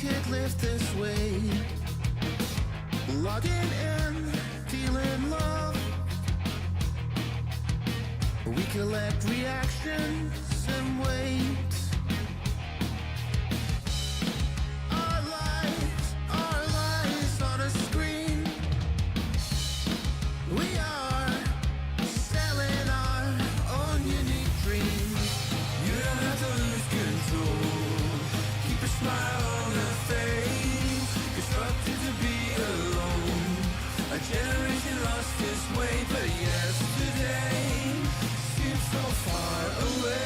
could live this way. Logging in, feeling love. We collect reactions and wait. Our lives on a screen. We are selling our own unique dreams. You don't have to lose control. Keep a smile on the face. Constructed to be alone. A generation lost its way, but yesterday seems so far away.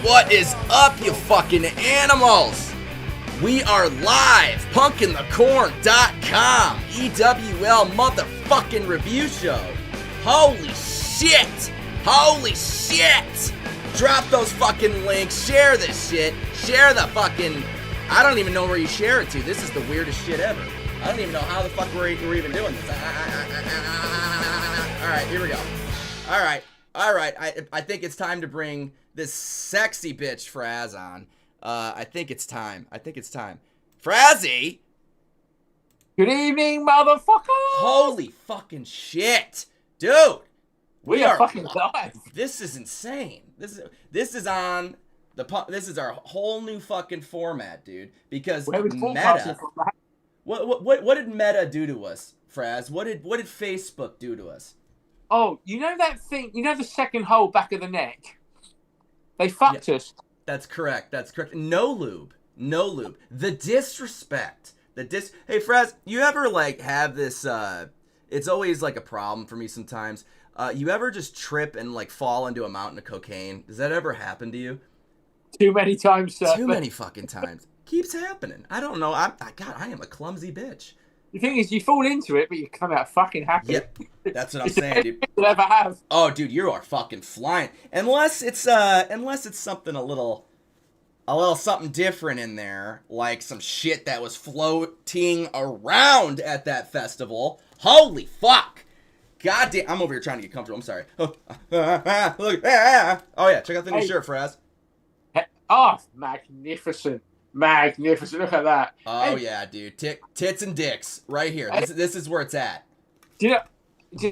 What is up, you fucking animals? We are live, punkinthecorn.com, EWL motherfucking review show. Holy shit! Holy shit! Drop those fucking links, share this shit, share the fucking... I don't even know where you share it to. This is the weirdest shit ever. I don't even know how the fuck we're even doing this. Alright, here we go. Alright, I think it's time to bring this sexy bitch Fraz on. I think it's time. Frazzy! Good evening, motherfucker! Holy fucking shit! Dude! We are fucking live. This is insane. This is on the this is our whole new fucking format, dude. Because Meta. What did Meta do to us, Fraz? What did Facebook do to us? Oh, you know that thing? You know the second hole back of the neck? They fucked us. That's correct. No lube. The disrespect. Hey, Fraz, you ever like have this? It's always like a problem for me sometimes. You ever just trip and like fall into a mountain of cocaine? Does that ever happen to you? Too many times, sir. Too many fucking times. Keeps happening. I don't know. I am a clumsy bitch. The thing is, you fall into it, but you come out fucking happy. Yep, that's what I'm saying, dude. You'll ever have. Oh, dude, you are fucking flying. Unless it's something a little something different in there, like some shit that was floating around at that festival. Holy fuck! God damn, I'm over here trying to get comfortable. I'm sorry. Look. Oh yeah, check out the new shirt, Fraz. Oh, magnificent. Look at that. Oh yeah, dude. Tits and dicks right here. This is where it's at. Do you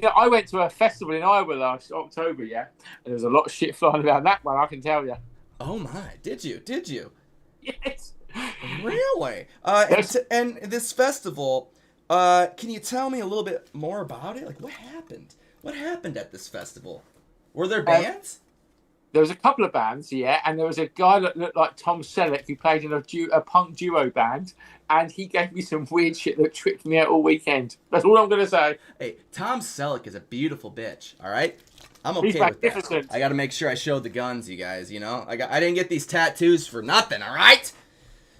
know, I went to a festival in Iowa last October, yeah? And there was a lot of shit flying around that one, I can tell you. Oh my, did you? Yes. Really? And this festival, can you tell me a little bit more about it? Like, what happened? What happened at this festival? Were there bands? There was a couple of bands, yeah, and there was a guy that looked like Tom Selleck who played in a punk duo band, and he gave me some weird shit that tripped me out all weekend. That's all I'm going to say. Hey, Tom Selleck is a beautiful bitch, all right? I'm okay with that. I got to make sure I show the guns, you guys, you know? I didn't get these tattoos for nothing, all right?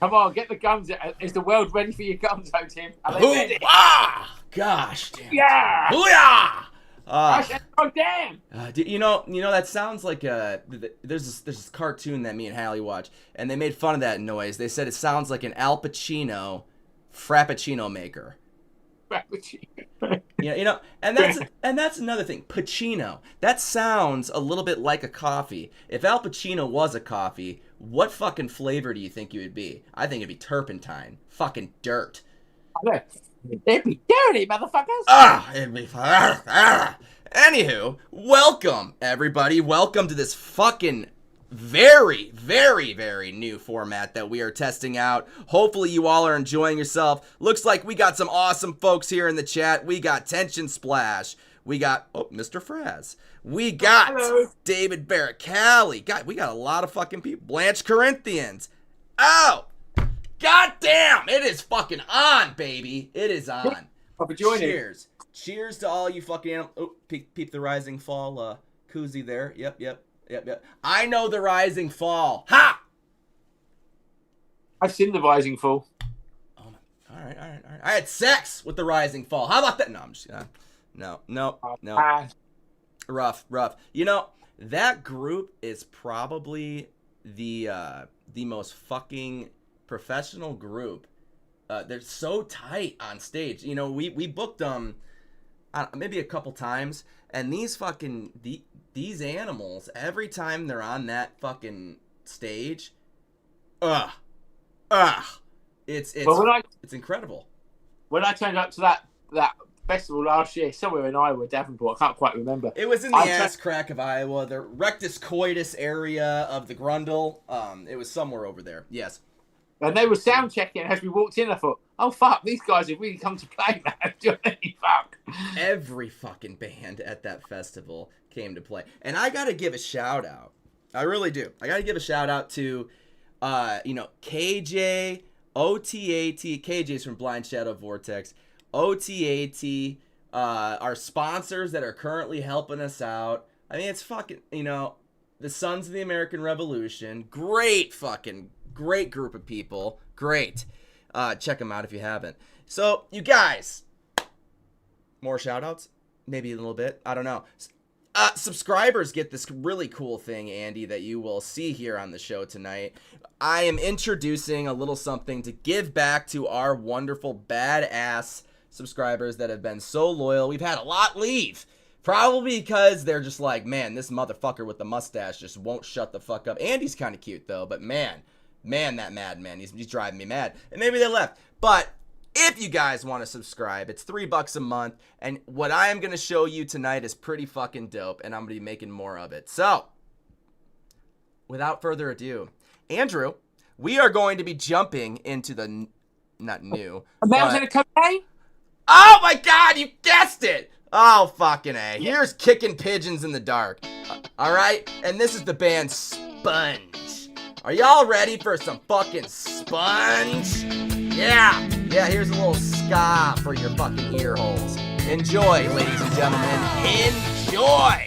Come on, get the guns. Is the world ready for your guns, though, Tim? Gosh, damn. Yeah! Booyah! Oh, damn! You know that sounds like there's this cartoon that me and Hallie watch, and they made fun of that noise. They said it sounds like an Al Pacino frappuccino maker. Frappuccino. you know, and that's another thing. Pacino. That sounds a little bit like a coffee. If Al Pacino was a coffee, what fucking flavor do you think it would be? I think it'd be turpentine. Fucking dirt. It'd be dirty, motherfuckers. It'd be Anywho, welcome, everybody. Welcome to this fucking very, very, very new format that we are testing out. Hopefully you all are enjoying yourself. Looks like we got some awesome folks here in the chat. We got Tension Splash. We got, Mr. Fraz. We got David Barricali. We got a lot of fucking people. Blanche Corinthians. God damn, it is fucking on, baby. It is on. Cheers. Cheers to all you fucking animals. Oh, peep the Rising Fall koozie there. Yep. I know the Rising Fall. Ha! I've seen the Rising Fall. Oh my. All right. I had sex with the Rising Fall. How about that? No, I'm just no. Rough. You know, that group is probably the most fucking professional group. They're so tight on stage. You know, we booked them maybe a couple times, and these fucking these animals, every time they're on that fucking stage, it's incredible. When I turned up to that festival last year, somewhere in Iowa, Davenport, I can't quite remember. It was in the ass crack of Iowa, the rectus coitus area of the Grundle. It was somewhere over there. Yes. And they were sound checking as we walked in. I thought, oh fuck, these guys have really come to play now. Fuck. Every fucking band at that festival came to play. And I gotta give a shout out. I really do. I gotta give a shout out to KJ, OTAT. KJ's from Blind Shadow Vortex. OTAT, our sponsors that are currently helping us out. I mean, it's fucking, the Sons of the American Revolution. Great group of people. Great. Check them out if you haven't. So, you guys, more shout-outs? Maybe a little bit. I don't know. Subscribers get this really cool thing, Andy, that you will see here on the show tonight. I am introducing a little something to give back to our wonderful, badass subscribers that have been so loyal. We've had a lot leave. Probably because they're just like, man, this motherfucker with the mustache just won't shut the fuck up. Andy's kind of cute, though, but man, that madman, he's driving me mad. And maybe they left. But if you guys want to subscribe, it's $3 a month. And what I am going to show you tonight is pretty fucking dope, and I'm going to be making more of it. So, without further ado, Andrew, we are going to be jumping into the, not new. That was in a campaign? Oh my God, you guessed it! Oh, fucking A. Here's Kicking Pigeons in the Dark. Alright? And this is the band Sponge. Are y'all ready for some fucking Sponge? Yeah! Yeah, here's a little ska for your fucking ear holes. Enjoy, ladies and gentlemen. Enjoy!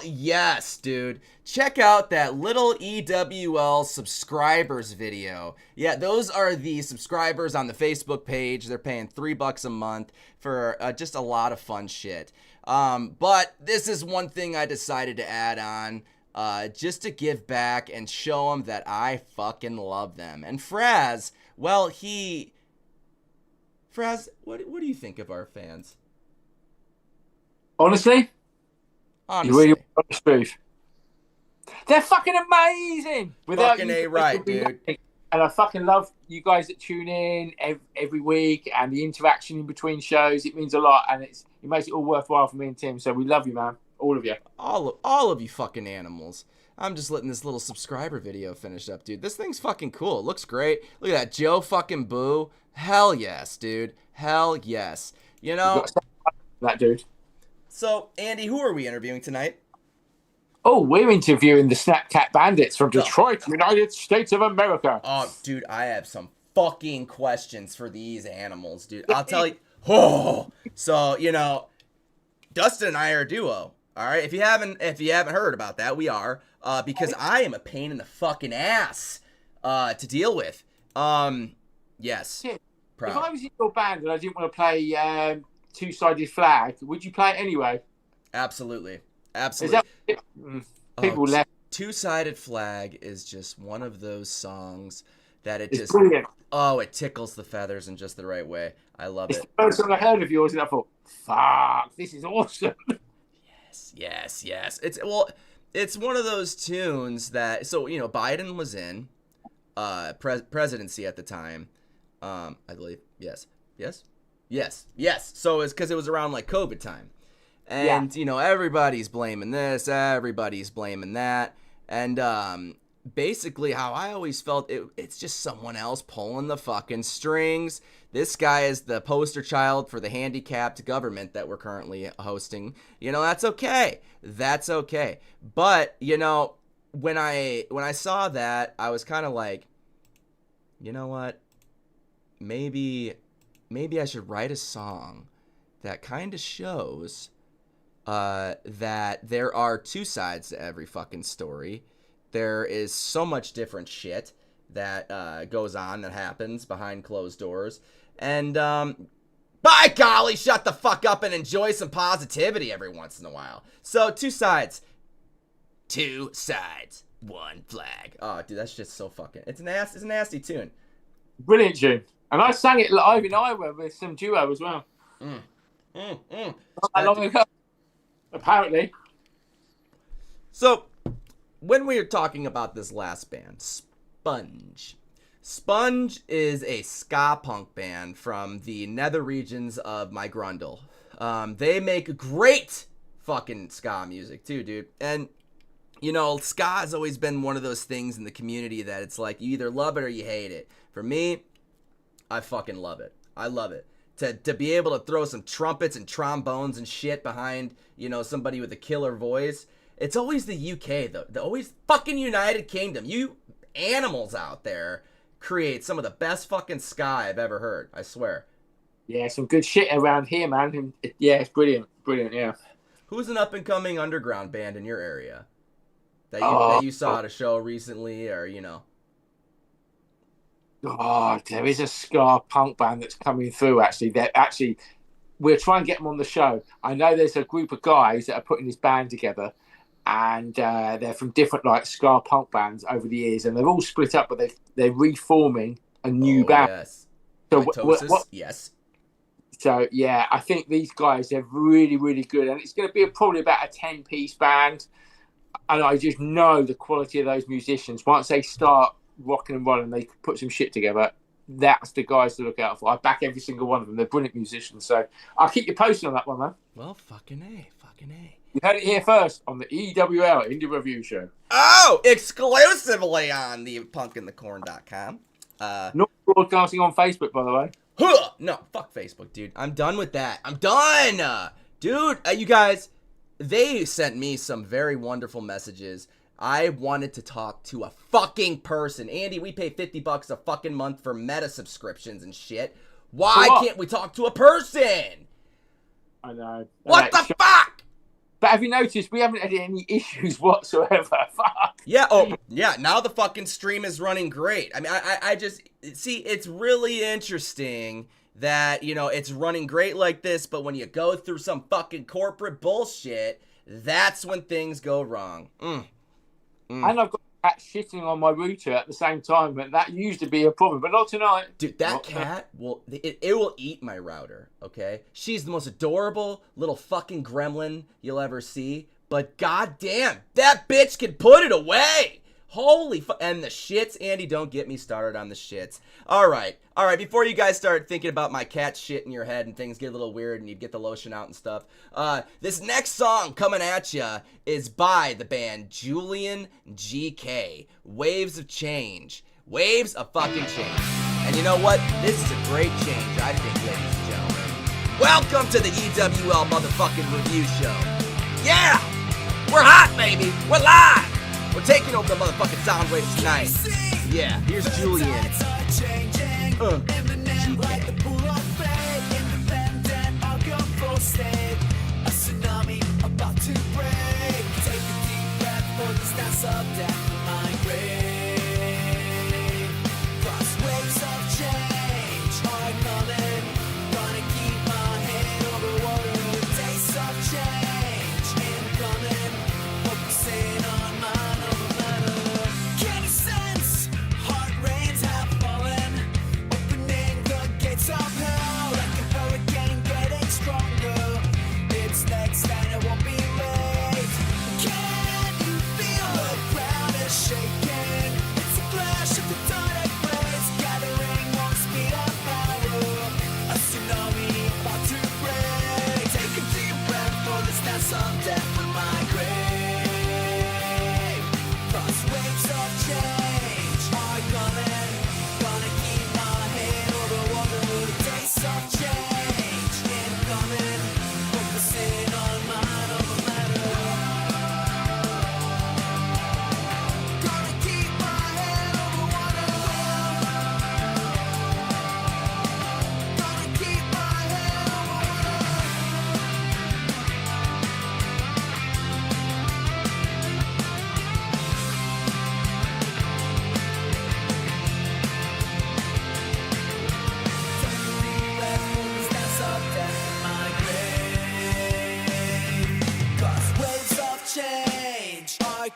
Yes, dude. Check out that little EWL subscribers video. Yeah, those are the subscribers on the Facebook page. They're paying $3 a month for just a lot of fun shit. But this is one thing I decided to add on just to give back and show them that I fucking love them. And Fraz, well, Fraz, what do you think of our fans? Honestly? Honestly. You really want the truth. They're fucking amazing. Without fucking you, A right, dude. And I fucking love you guys that tune in every week and the interaction in between shows. It means a lot, and it makes it all worthwhile for me and Tim. So we love you, man. All of you. All of you fucking animals. I'm just letting this little subscriber video finish up, dude. This thing's fucking cool. It looks great. Look at that. Joe fucking Boo. Hell yes, dude. Hell yes. You know, that dude. So, Andy, who are we interviewing tonight? Oh, we're interviewing the Snapcat Bandits from Detroit, United States of America. Oh, dude, I have some fucking questions for these animals, dude. I'll tell you. Oh, so, you know, Dustin and I are a duo. All right, if you haven't heard about that, we are because I am a pain in the fucking ass to deal with. Yes. Yeah. Proud. If I was in your band and I didn't want to play Two-Sided Flag. Would you play it anyway? Absolutely. Is that people left? Two-Sided Flag is just one of those songs that It's brilliant. it tickles the feathers in just the right way. I love It's it. the first song I heard of yours, and I thought, "Fuck, this is awesome." Yes. It's one of those tunes that, so, you know, Biden was in presidency at the time. I believe. Yes. So it's because it was around like COVID time. And, you know, everybody's blaming this, everybody's blaming that. And basically how I always felt, it's just someone else pulling the fucking strings. This guy is the poster child for the handicapped government that we're currently hosting. You know, that's okay. But, you know, when I saw that, I was kind of like, you know what? Maybe I should write a song that kind of shows that there are two sides to every fucking story. There is so much different shit that goes on, that happens behind closed doors. And by golly, shut the fuck up and enjoy some positivity every once in a while. So two sides, one flag. Oh, dude, that's just so fucking. It's a nasty tune. Brilliant tune. And I sang it live in Iowa with some duo as well. Not that long ago, apparently. So, when we were talking about this last band, Sponge is a ska punk band from the nether regions of my grundle. They make great fucking ska music too, dude. And, you know, ska has always been one of those things in the community that it's like you either love it or you hate it. For me, I fucking love it. I love it. To be able to throw some trumpets and trombones and shit behind, you know, somebody with a killer voice. It's always the UK, though. The always fucking United Kingdom. You animals out there create some of the best fucking ska I've ever heard. I swear. Yeah, some good shit around here, man. Yeah, it's brilliant. Brilliant, yeah. Who's an up-and-coming underground band in your area that you saw at a show recently, or, you know? Oh, there is a ska punk band that's coming through, actually. We'll try and get them on the show. I know there's a group of guys that are putting this band together, and they're from different, like, ska punk bands over the years, and they're all split up, but they're reforming a new band. Yes. So Mitosis? Yes. So, yeah, I think these guys, they're really, really good, and it's going to be probably about a 10-piece band, and I just know the quality of those musicians. Once they start rocking and rolling, they put some shit together. That's the guys to look out for. I back every single one of them. They're brilliant musicians. So I'll keep you posted on that one, man. Well, fucking A. You heard it here first on the EWL Indie Review Show. Oh, exclusively on the punkinthecorn.com. Not broadcasting on Facebook, by the way. No, fuck Facebook, dude. I'm done with that. I'm done. Dude, you guys, they sent me some very wonderful messages. I wanted to talk to a fucking person. Andy, we pay $50 a fucking month for meta subscriptions and shit. Why can't we talk to a person? I know. What the fuck? But have you noticed we haven't had any issues whatsoever? Fuck. Yeah, oh, yeah, now the fucking stream is running great. I mean, I just, see, it's really interesting that, you know, it's running great like this, but when you go through some fucking corporate bullshit, that's when things go wrong. And I've got a cat shitting on my router at the same time, but that used to be a problem, but not tonight. Dude, that cat will eat my router, okay? She's the most adorable little fucking gremlin you'll ever see, but goddamn, that bitch can put it away! Holy and the shits, Andy, don't get me started on the shits. All right, before you guys start thinking about my cat shit in your head and things get a little weird and you get the lotion out and stuff, this next song coming at ya is by the band Julian GK, Waves of Change. Waves of fucking change. And you know what? This is a great change, I think, ladies and gentlemen. Welcome to the EWL motherfucking review show. Yeah! We're hot, baby! We're live! We're taking over the motherfucking sound waves tonight. Yeah, here's Julian.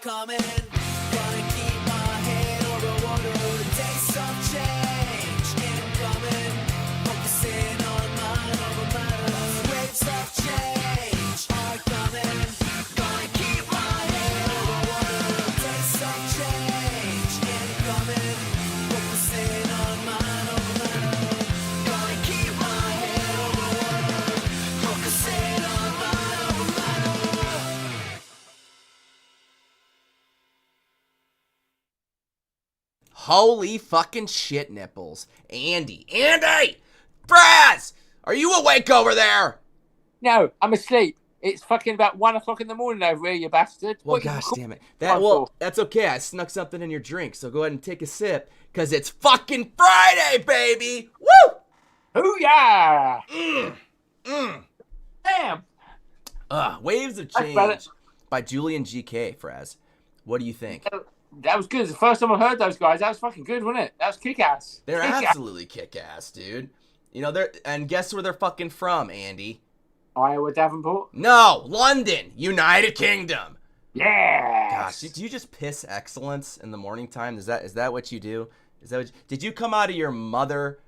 coming. Gonna keep my head over water. Taste of change incoming. Focusing on mind over matter. Waves of change are coming. Gonna keep my head over water. Taste of change incoming. Focusing on mind over matter. Gonna keep my head over water. Focusing on mind over matter. Holy fucking shit nipples. Andy! Braz! Are you awake over there? No, I'm asleep. It's fucking about 1 o'clock in the morning over here, you bastard. Well, What you gosh call- damn it. for? That's okay. I snuck something in your drink, so go ahead and take a sip, because it's fucking Friday, baby! Woo! Hoo-yah! Mm. Damn. Waves of That's better. Change by Julian GK, Fraz. What do you think? That was good. It's the first time I heard those guys. That was fucking good, wasn't it? That was kick-ass. They're Kick-ass. absolutely kick-ass, dude. You know, and guess where they're fucking from, Andy? Iowa, Davenport. No, London, United Kingdom. Yeah. Gosh, do you just piss excellence in the morning time? Is that what you do? Did you come out of your mother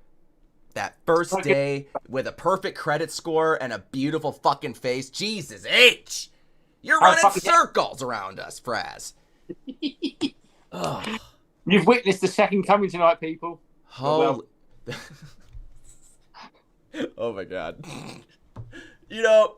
that first day with a perfect credit score and a beautiful fucking face? Jesus H. You're running circles around us, Fraz. Ugh. You've witnessed the second coming tonight, people. Holy. Oh my god. You know,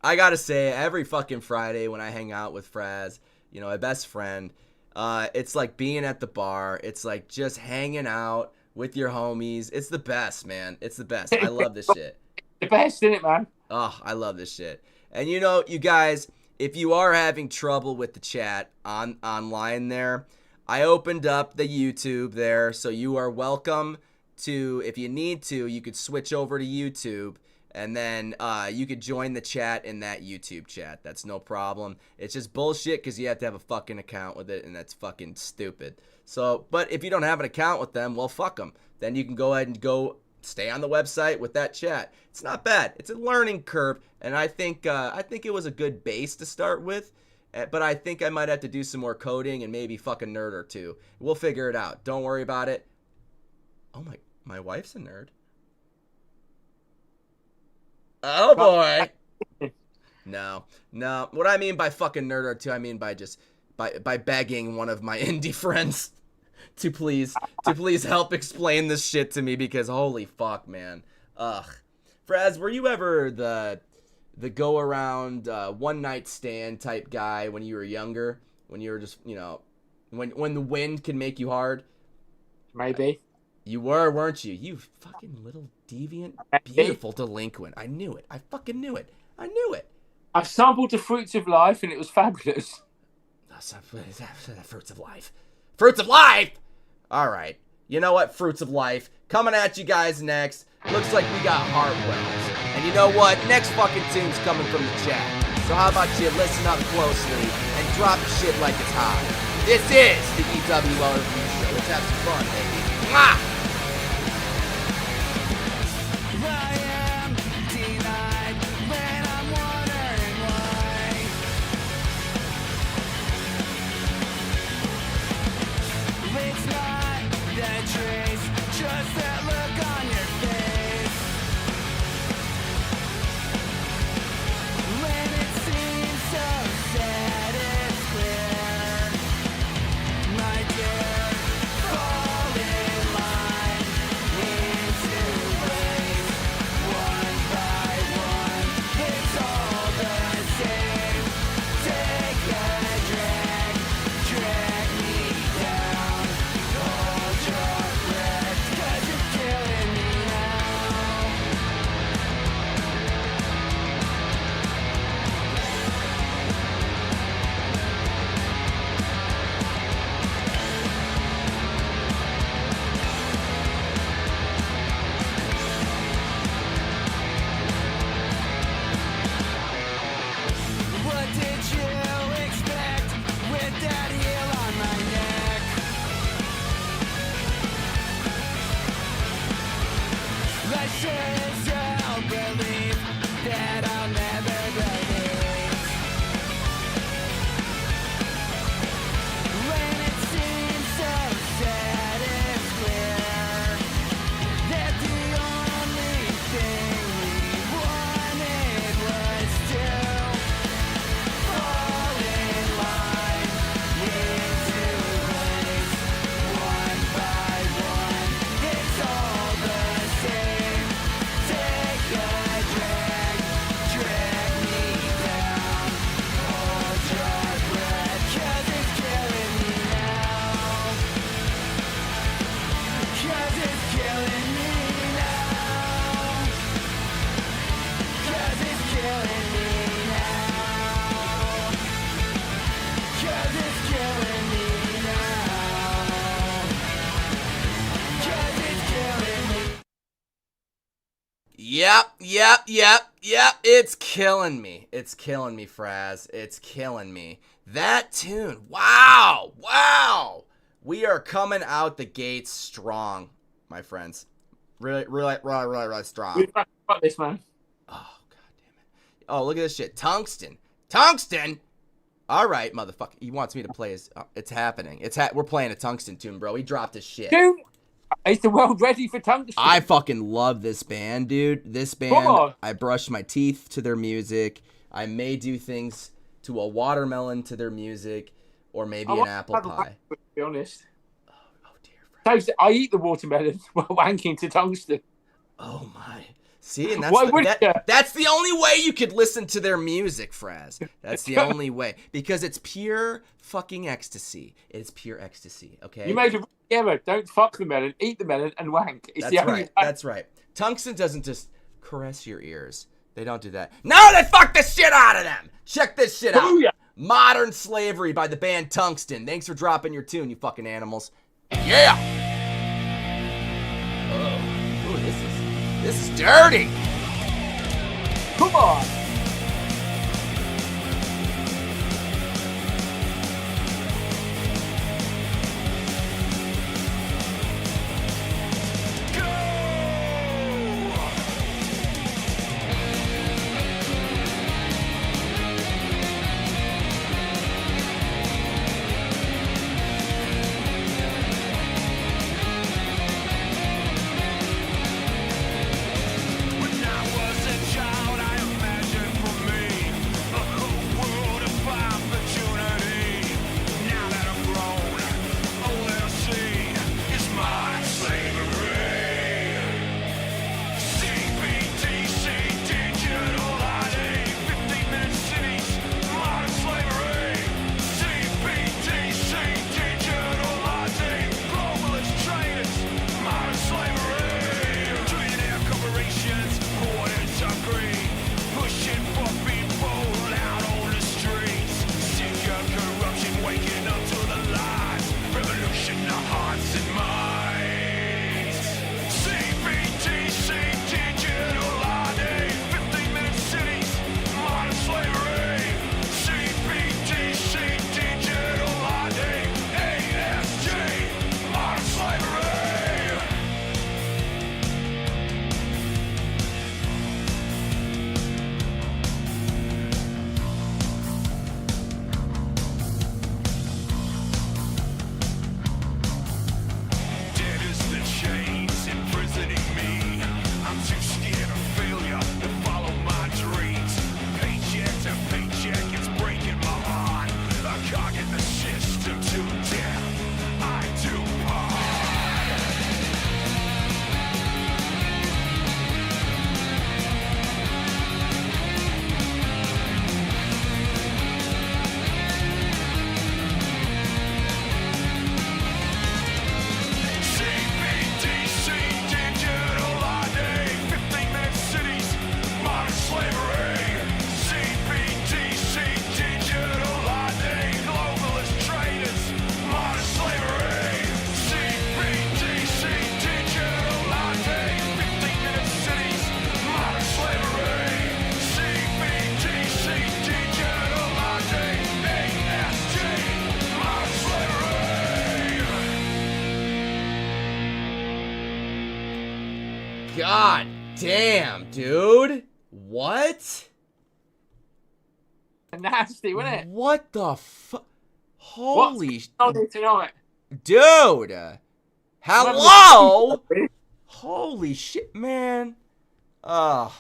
I gotta say, every fucking Friday when I hang out with Fraz, you know, my best friend, it's like being at the bar. It's like just hanging out with your homies. It's the best, man. It's the best. I love this shit. The best, isn't it, man? Oh, I love this shit. And you know, you guys, if you are having trouble with the chat online there, I opened up the YouTube there, so you are welcome to, if you need to, you could switch over to YouTube, and then you could join the chat in that YouTube chat. That's no problem. It's just bullshit because you have to have a fucking account with it, and that's fucking stupid. So, but if you don't have an account with them, well, fuck them. Then you can go ahead and go stay on the website with that chat. It's not bad. It's a learning curve, and I think it was a good base to start with. But I think I might have to do some more coding and maybe fuck a nerd or two. We'll figure it out. Don't worry about it. Oh my wife's a nerd. Oh boy. No. What I mean by fucking nerd or two, I mean by just by begging one of my indie friends to please help explain this shit to me, because holy fuck, man. Ugh. Fraz, were you ever the go around one night stand type guy when you were younger? When you were just, you know, when the wind can make you hard? Maybe. You were, weren't you? You fucking little deviant, beautiful delinquent. I knew it. I fucking knew it. I knew it. I sampled the fruits of life and it was fabulous. Fruits of life. Fruits of life! All right. You know what? Fruits of life. Coming at you guys next. Looks like we got Harwell. And you know what? Next fucking tune's coming from the chat. So how about you listen up closely and drop the shit like it's hot. This is the EWL Review Show. Let's have some fun, baby. Mwah! I am denied when I'm wondering why. It's not that trace, just that look on your face. When it seems so sad, it's clear, my dear. Fall in line into place, one by one. It's all the same. Take a drag me down. Hold your breath, 'cause you're killing me now. What did you expect with that heel on my neck? I sure as hell believe that I'll never believe. Yep. It's killing me. It's killing me, Fraz. It's killing me. That tune. Wow. We are coming out the gates strong, my friends. Really strong. We've got this, man. Oh, god damn it. Oh, look at this shit. Tungsten. All right, motherfucker. He wants me to play his... it's happening. We're playing a Tungsten tune, bro. He dropped his shit. Dude, is the world ready for Tungsten? I fucking love this band, dude. This band, I brush my teeth to their music. I may do things to a watermelon to their music, or maybe an apple pie. To be honest. Oh dear. I eat the watermelon while wanking to Tungsten. Oh my. See, and that's the only way you could listen to their music, Fraz. That's the only way. Because it's pure fucking ecstasy. It's pure ecstasy, okay? You made a error. Don't fuck the melon, eat the melon, and wank. That's right. Tungsten doesn't just caress your ears. They don't do that. No, they fuck the shit out of them! Check this shit out. Booyah. Modern Slavery by the band Tungsten. Thanks for dropping your tune, you fucking animals. Yeah! Oh, ooh, this is dirty! Come on! God damn, dude. What? Nasty, wasn't it? What the fuck? Holy tonight. dude. Hello? Holy shit, man. Oh,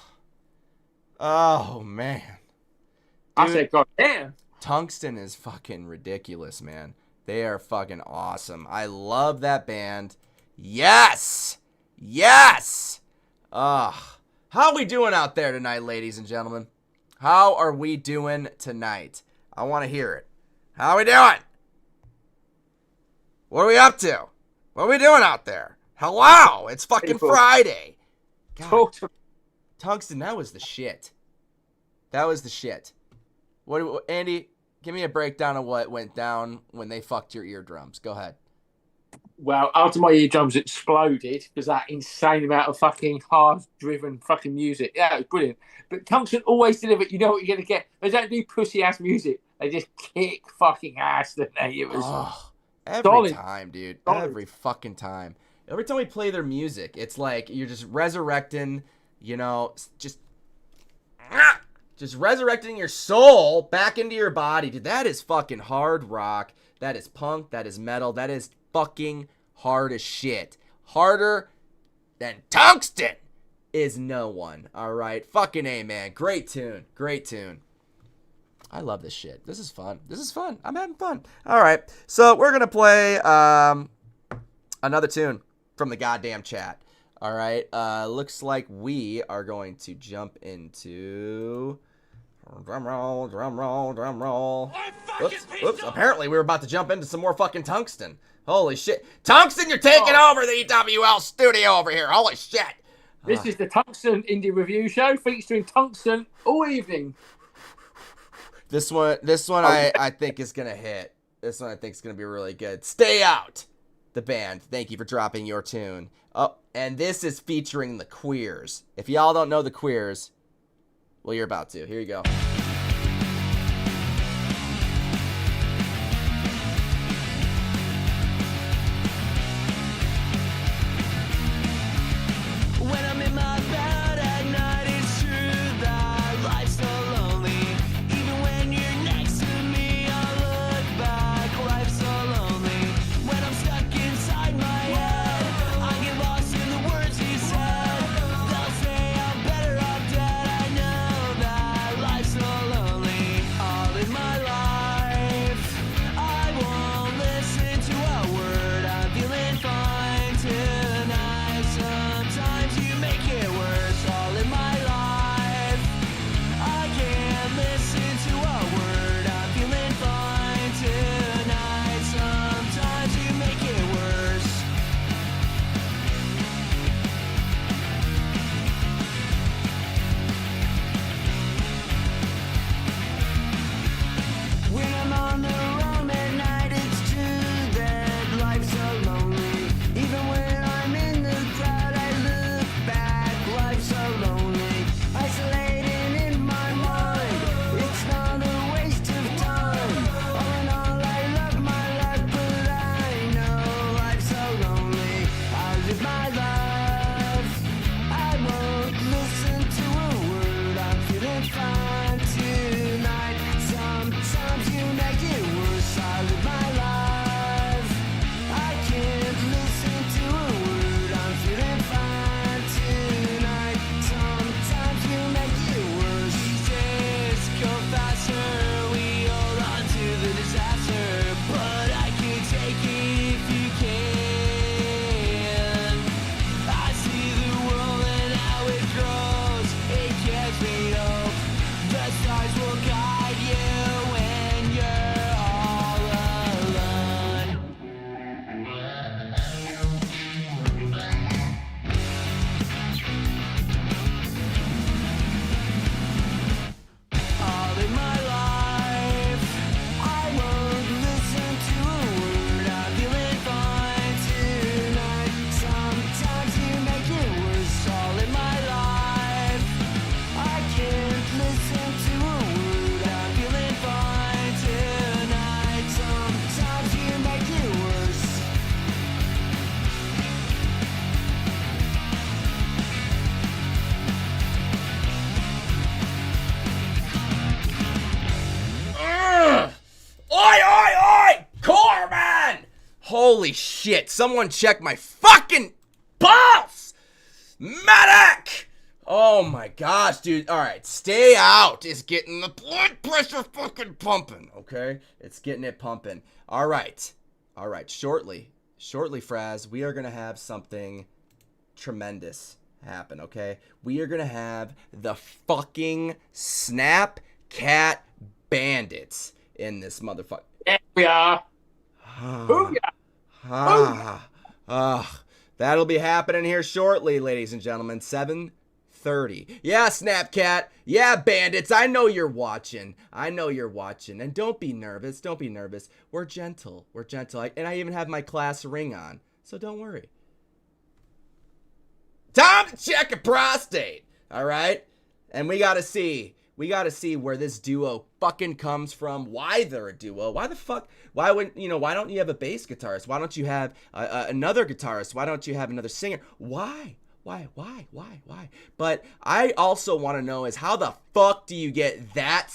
man. Dude, I said, God damn. Tungsten is fucking ridiculous, man. They are fucking awesome. I love that band. Yes. How are we doing out there tonight, ladies and gentlemen? How are we doing tonight? I want to hear it. How are we doing? What are we up to? What are we doing out there? Hello, it's fucking Friday. God. Tungsten, that was the shit. What, Andy, give me a breakdown of what went down when they fucked your eardrums. Go ahead. Well, after my eardrums exploded because that insane amount of fucking hard-driven fucking music. Yeah, it was brilliant. But Tungsten always deliver. You know what you're gonna get. They don't do pussy-ass music. They just kick fucking ass, don't they? It was Every solid. time, dude. Solid. Every fucking time. Every time we play their music, it's like you're just resurrecting, you know, just resurrecting your soul back into your body. Dude, that is fucking hard rock. That is punk. That is metal. That is fucking hard as shit. Harder than Tungsten is no one. All right. Fucking A, man. Great tune. Great tune. I love this shit. This is fun. This is fun. I'm having fun. All right. So we're going to play another tune from the goddamn chat. All right. Looks like we are going to jump into... Drum roll, drum roll, drum roll. Oops. Apparently we were about to jump into some more fucking Tungsten. Holy shit. Tungsten, you're taking over the EWL studio over here. Holy shit. This is the Tungsten Indie Review Show featuring Tungsten all evening. This one I think is going to hit. This one I think is going to be really good. Stay Out, the band. Thank you for dropping your tune. Oh, and this is featuring the Queers. If y'all don't know the Queers, well, you're about to. Here you go. When I'm in my bed at night, it's true that life's so lonely. Even when you're next to me, I look back, life's so lonely. When I'm stuck inside my head, I get lost in the words he said. They'll say I'm better off dead. I know that life's so lonely. All in my life, I won't listen to a word. I'm feeling fine tonight. Sometimes you make it worse. All in my life, I can't listen to a word. I'm feeling fine tonight. Sometimes you make it worse. When I'm on the road at night, it's true that life's so lonely. Even when I'm in the crowd, I look back, life's so lonely. Isolated in my mind, it's not a waste of time. All in all, I love my life, but I know life's so lonely. I live my life, I won't listen to a word. I'm feeling fine tonight. Sometimes you make it worse. I live my life, I can't listen to a word. I'm feeling fine tonight. Sometimes you make it worse. These days go faster. We hold on to the disaster, but I can take it if you can. I see the world and how it grows. It gives me hope. The stars will guide you when you're all alone. All in my life, I won't listen to a word. I'm feeling fine tonight. Sometimes you make it worse. All in my life, I can't listen to a word. I'm feeling fine tonight. Sometimes you make it worse. Oi, oi, oi! Corman! Holy shit, someone check my fucking pulse! Medic! Oh my gosh, dude. Alright, Stay Out is getting the blood pressure fucking pumping, okay? It's getting it pumping. Alright. Alright, shortly, Fraz, we are gonna have something tremendous happen, okay? We are gonna have the fucking Snapcat Bandits in this motherfucker. There we are. That'll be happening here shortly, ladies and gentlemen. 7 30. Yeah, Snapcat. Yeah, Bandits. I know you're watching. I know you're watching. And don't be nervous. Don't be nervous. We're gentle. We're gentle. And I even have my class ring on. So don't worry. Time to check a prostate. All right? And we got to see where this duo fucking comes from. Why they're a duo. Why the fuck? Why don't you have a bass guitarist? Why don't you have another guitarist? Why don't you have another singer? Why? But I also want to know is how the fuck do you get that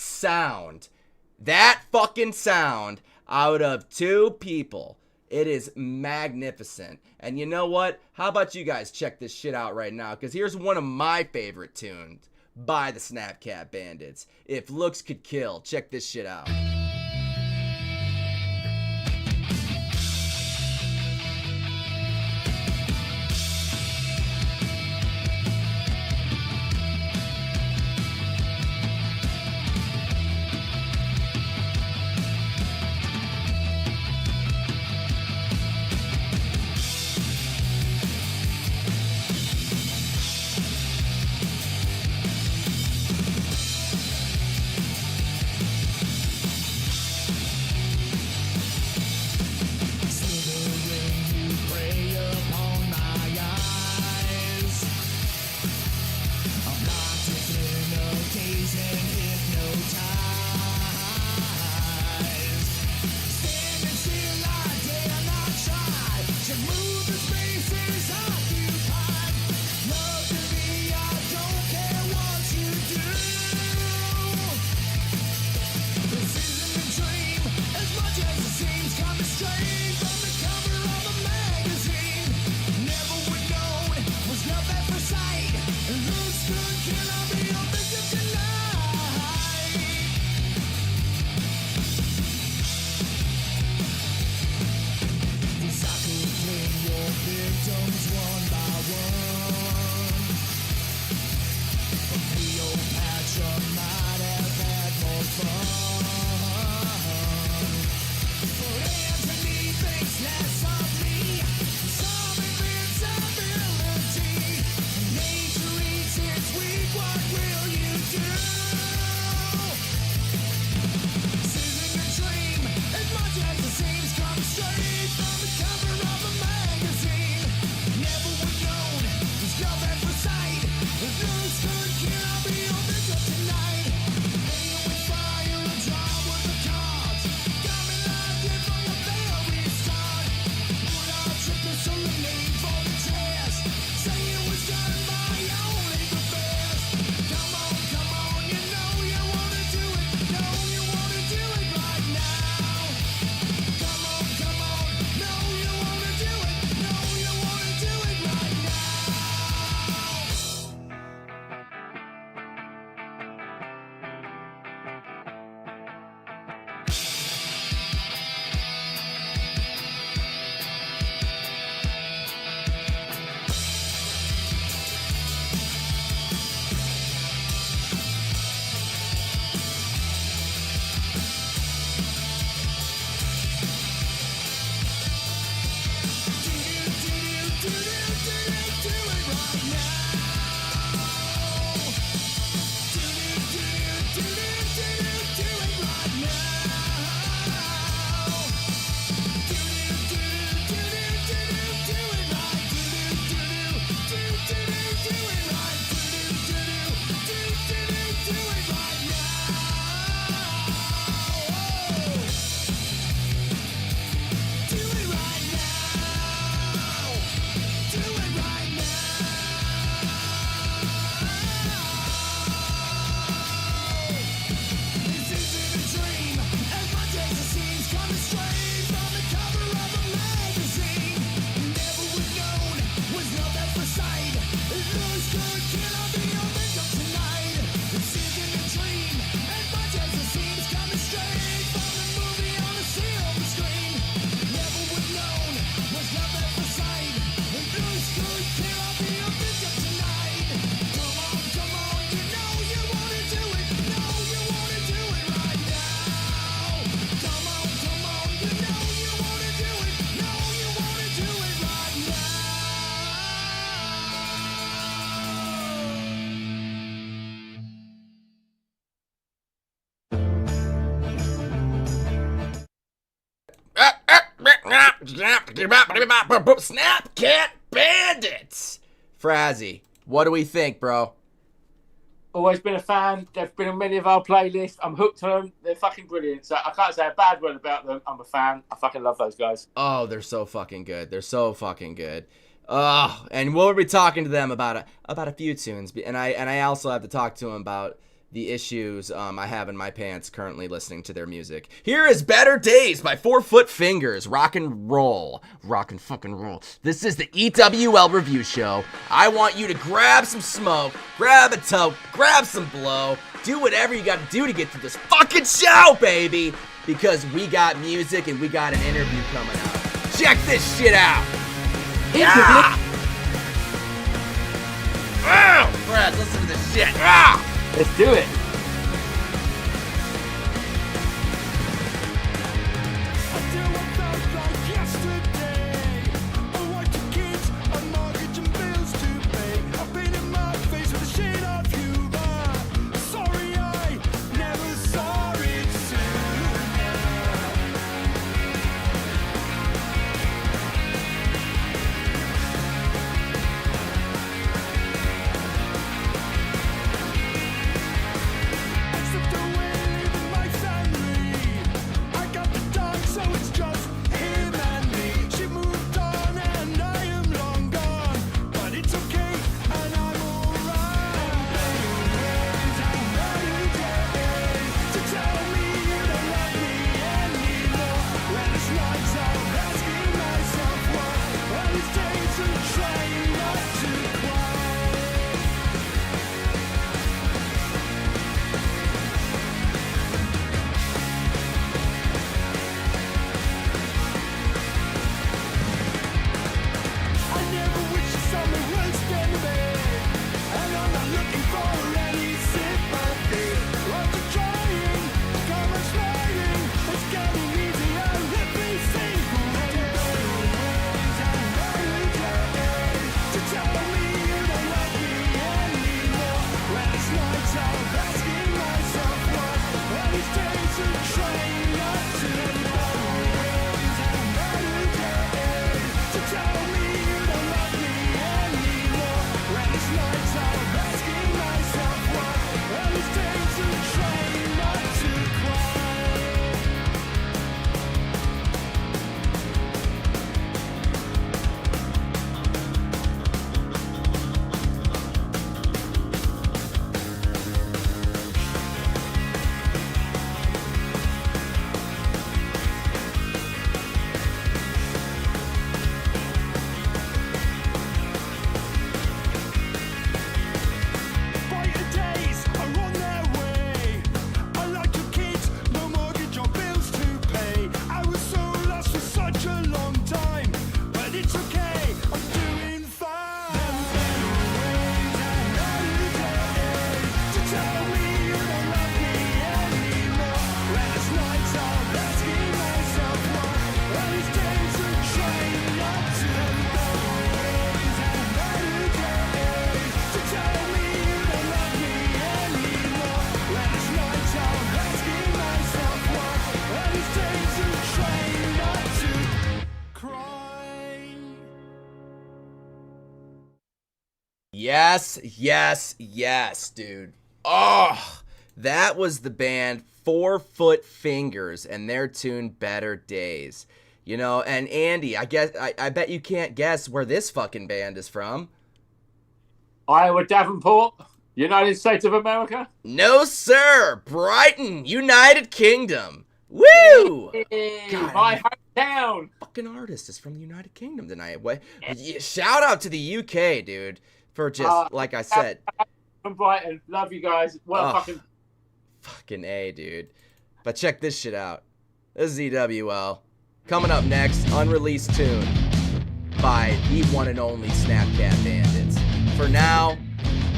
fucking sound out of two people? It is magnificent. And you know what? How about you guys check this shit out right now? Because here's one of my favorite tunes by the Snapcat Bandits. If looks could kill, check this shit out. Snapcat Bandits. Frazzy, what do we think, bro? Always been a fan. They've been on many of our playlists. I'm hooked on them. They're fucking brilliant. So I can't say a bad word about them. I'm a fan. I fucking love those guys. Oh, they're so fucking good. They're so fucking good. Oh, and we'll be talking to them about a few tunes, and I also have to talk to them about the issues I have in my pants currently listening to their music. Here is Better Days by 4 Foot Fingers. Rock and roll. Rock and fucking roll. This is the EWL review show. I want you to grab some smoke, grab a toke, grab some blow, do whatever you gotta do to get through this fucking show, baby! Because we got music and we got an interview coming up. Check this shit out! Yeah! Oh, Brad, listen to this shit. Ah! Let's do it. Yes, dude. Oh, that was the band 4 Foot Fingers and their tune Better Days. You know, and Andy, I bet you can't guess where this fucking band is from. Iowa, Davenport, United States of America. No, sir. Brighton, United Kingdom. Woo! Hey, God, my hometown. Fucking artist is from the United Kingdom tonight. What? Shout out to the UK, dude, for just like I said. From Brighton, love you guys. Well, fucking A, dude. But check this shit out. This is EWL. Coming up next, unreleased tune by the one and only Snapcat Bandits. For now,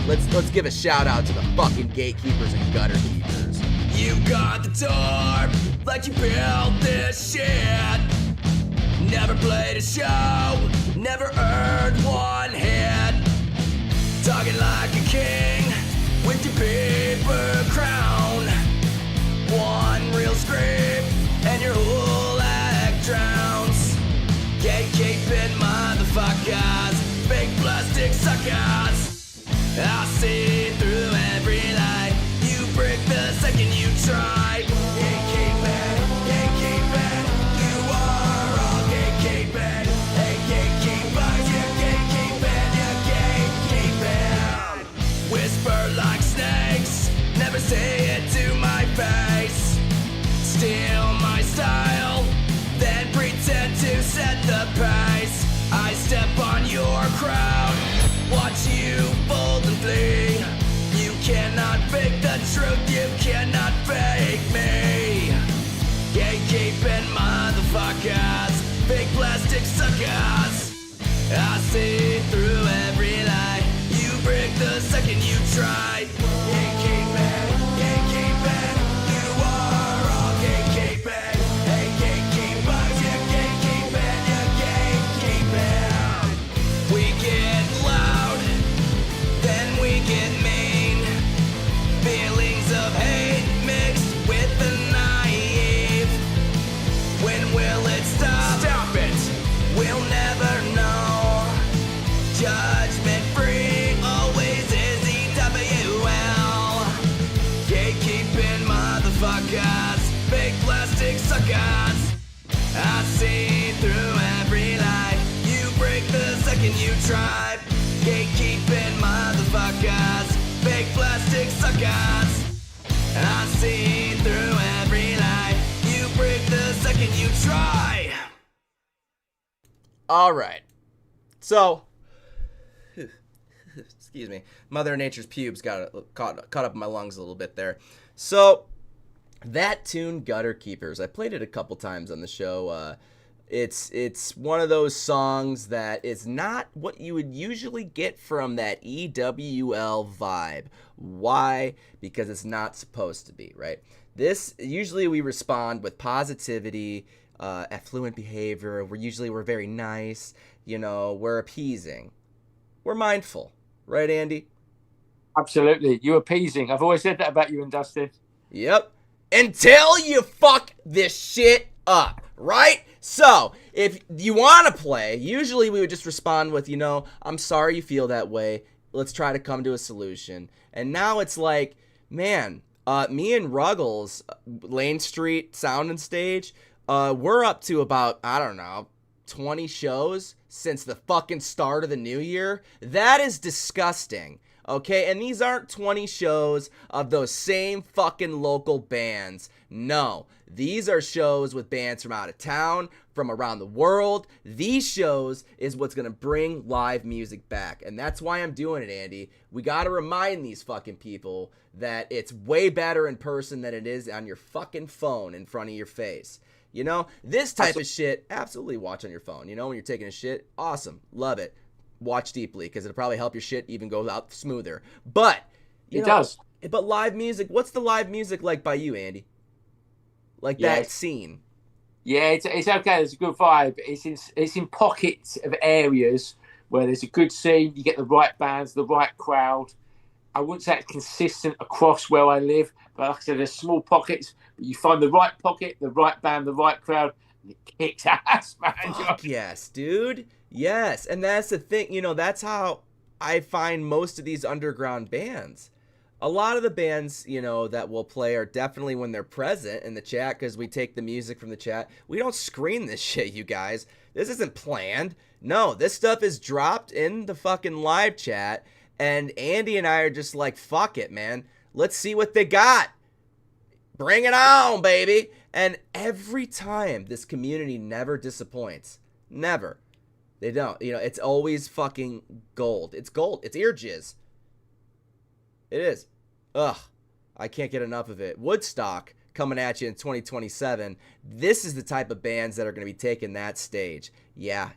let's give a shout out to the fucking gatekeepers and gutter keepers. You got the tarp, like you built this shit. Never played a show, never earned one hit. Talking like a king with your paper crown. One real scrape and your whole act drowns. Gate plastic suckers. I see through every lie. You break the second you try. Gatekeeping, gatekeeping. You are all gatekeeping. Hey, gatekeepers, you're gatekeeping, you're gatekeeping. Whisper like snakes, never say it to my face. Steal my style, then pretend to set the pace. I step on your crowd, watch you fold and flee. You cannot fake the truth, you cannot fake me. Gatekeeping motherfuckers, fake plastic suckers. I see through every lie. You break the second you try. Gatekeeping, gatekeeping. You are all gatekeeping. Hey, gatekeepers, you're gatekeeping, you're gatekeeping. We get loud, then we get mean. Feelings of hate mixed with the naive. When will it stop? Stop it! We'll never know. Judgment free always is EWL. Gatekeeping motherfuckers, fake plastic suckers. I see through every lie. You break the second you try. Gatekeeping motherfuckers, fake plastic suckers. I see through every lie. You break the second you try. All right. So, excuse me, Mother Nature's pubes got caught up in my lungs a little bit there. So, that tune, Gutter Keepers, I played it a couple times on the show. It's one of those songs that is not what you would usually get from that EWL vibe. Why? Because it's not supposed to be, right? This, usually we respond with positivity, affluent behavior. We're very nice, we're appeasing. We're mindful, right, Andy? Absolutely. You're appeasing. I've always said that about you and Dustin. Yep. Until you fuck this shit up, right? So, if you want to play, usually we would just respond with, I'm sorry you feel that way. Let's try to come to a solution. And now it's like, man, me and Ruggles, Lane Street Sound and Stage, we're up to about, 20 shows since the fucking start of the new year. That is disgusting. Okay, and these aren't 20 shows of those same fucking local bands. No, these are shows with bands from out of town, from around the world. These shows is what's gonna bring live music back, and that's why I'm doing it, Andy. We gotta remind these fucking people that it's way better in person than it is on your fucking phone in front of your face. This type of shit, absolutely watch on your phone. When you're taking a shit, awesome, love it. Watch deeply, because it'll probably help your shit even go out smoother. But it does. But live music, what's the live music like by you, Andy? Like that scene? Yeah, it's okay. There's a good vibe. It's in pockets of areas where there's a good scene. You get the right bands, the right crowd. I wouldn't say it's consistent across where I live, but like I said, there's small pockets. But you find the right pocket, the right band, the right crowd, and it kicks ass, man. Fuck yes, dude. Yes, and that's the thing, that's how I find most of these underground bands. A lot of the bands, that we'll play are definitely when they're present in the chat, because we take the music from the chat. We don't screen this shit, you guys. This isn't planned. No, this stuff is dropped in the fucking live chat, and Andy and I are just like, fuck it, man. Let's see what they got. Bring it on, baby. And every time, this community never disappoints. Never. They don't. It's always fucking gold. It's gold. It's ear jizz. It is. Ugh. I can't get enough of it. Woodstock coming at you in 2027. This is the type of bands that are going to be taking that stage. Yeah.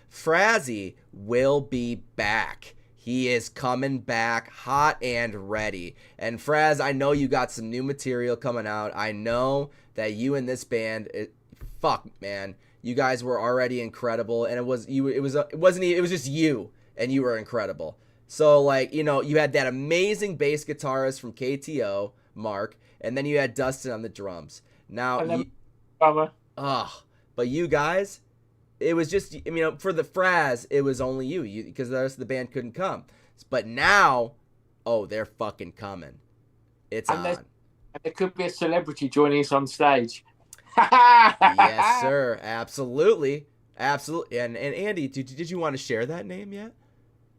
Frazzy will be back. He is coming back hot and ready. And Fraz, I know you got some new material coming out. I know that you and this band, fuck, man. You guys were already incredible, and it was just you, and you were incredible. So, you had that amazing bass guitarist from KTO, Mark, and then you had Dustin on the drums. Now, but you guys, it was just, you know, for the Fraz, it was only you because the rest of the band couldn't come. But now, oh, they're fucking coming. It's And on. there could be a celebrity joining us on stage. Yes, sir. Absolutely. Absolutely. And Andy, did you want to share that name yet?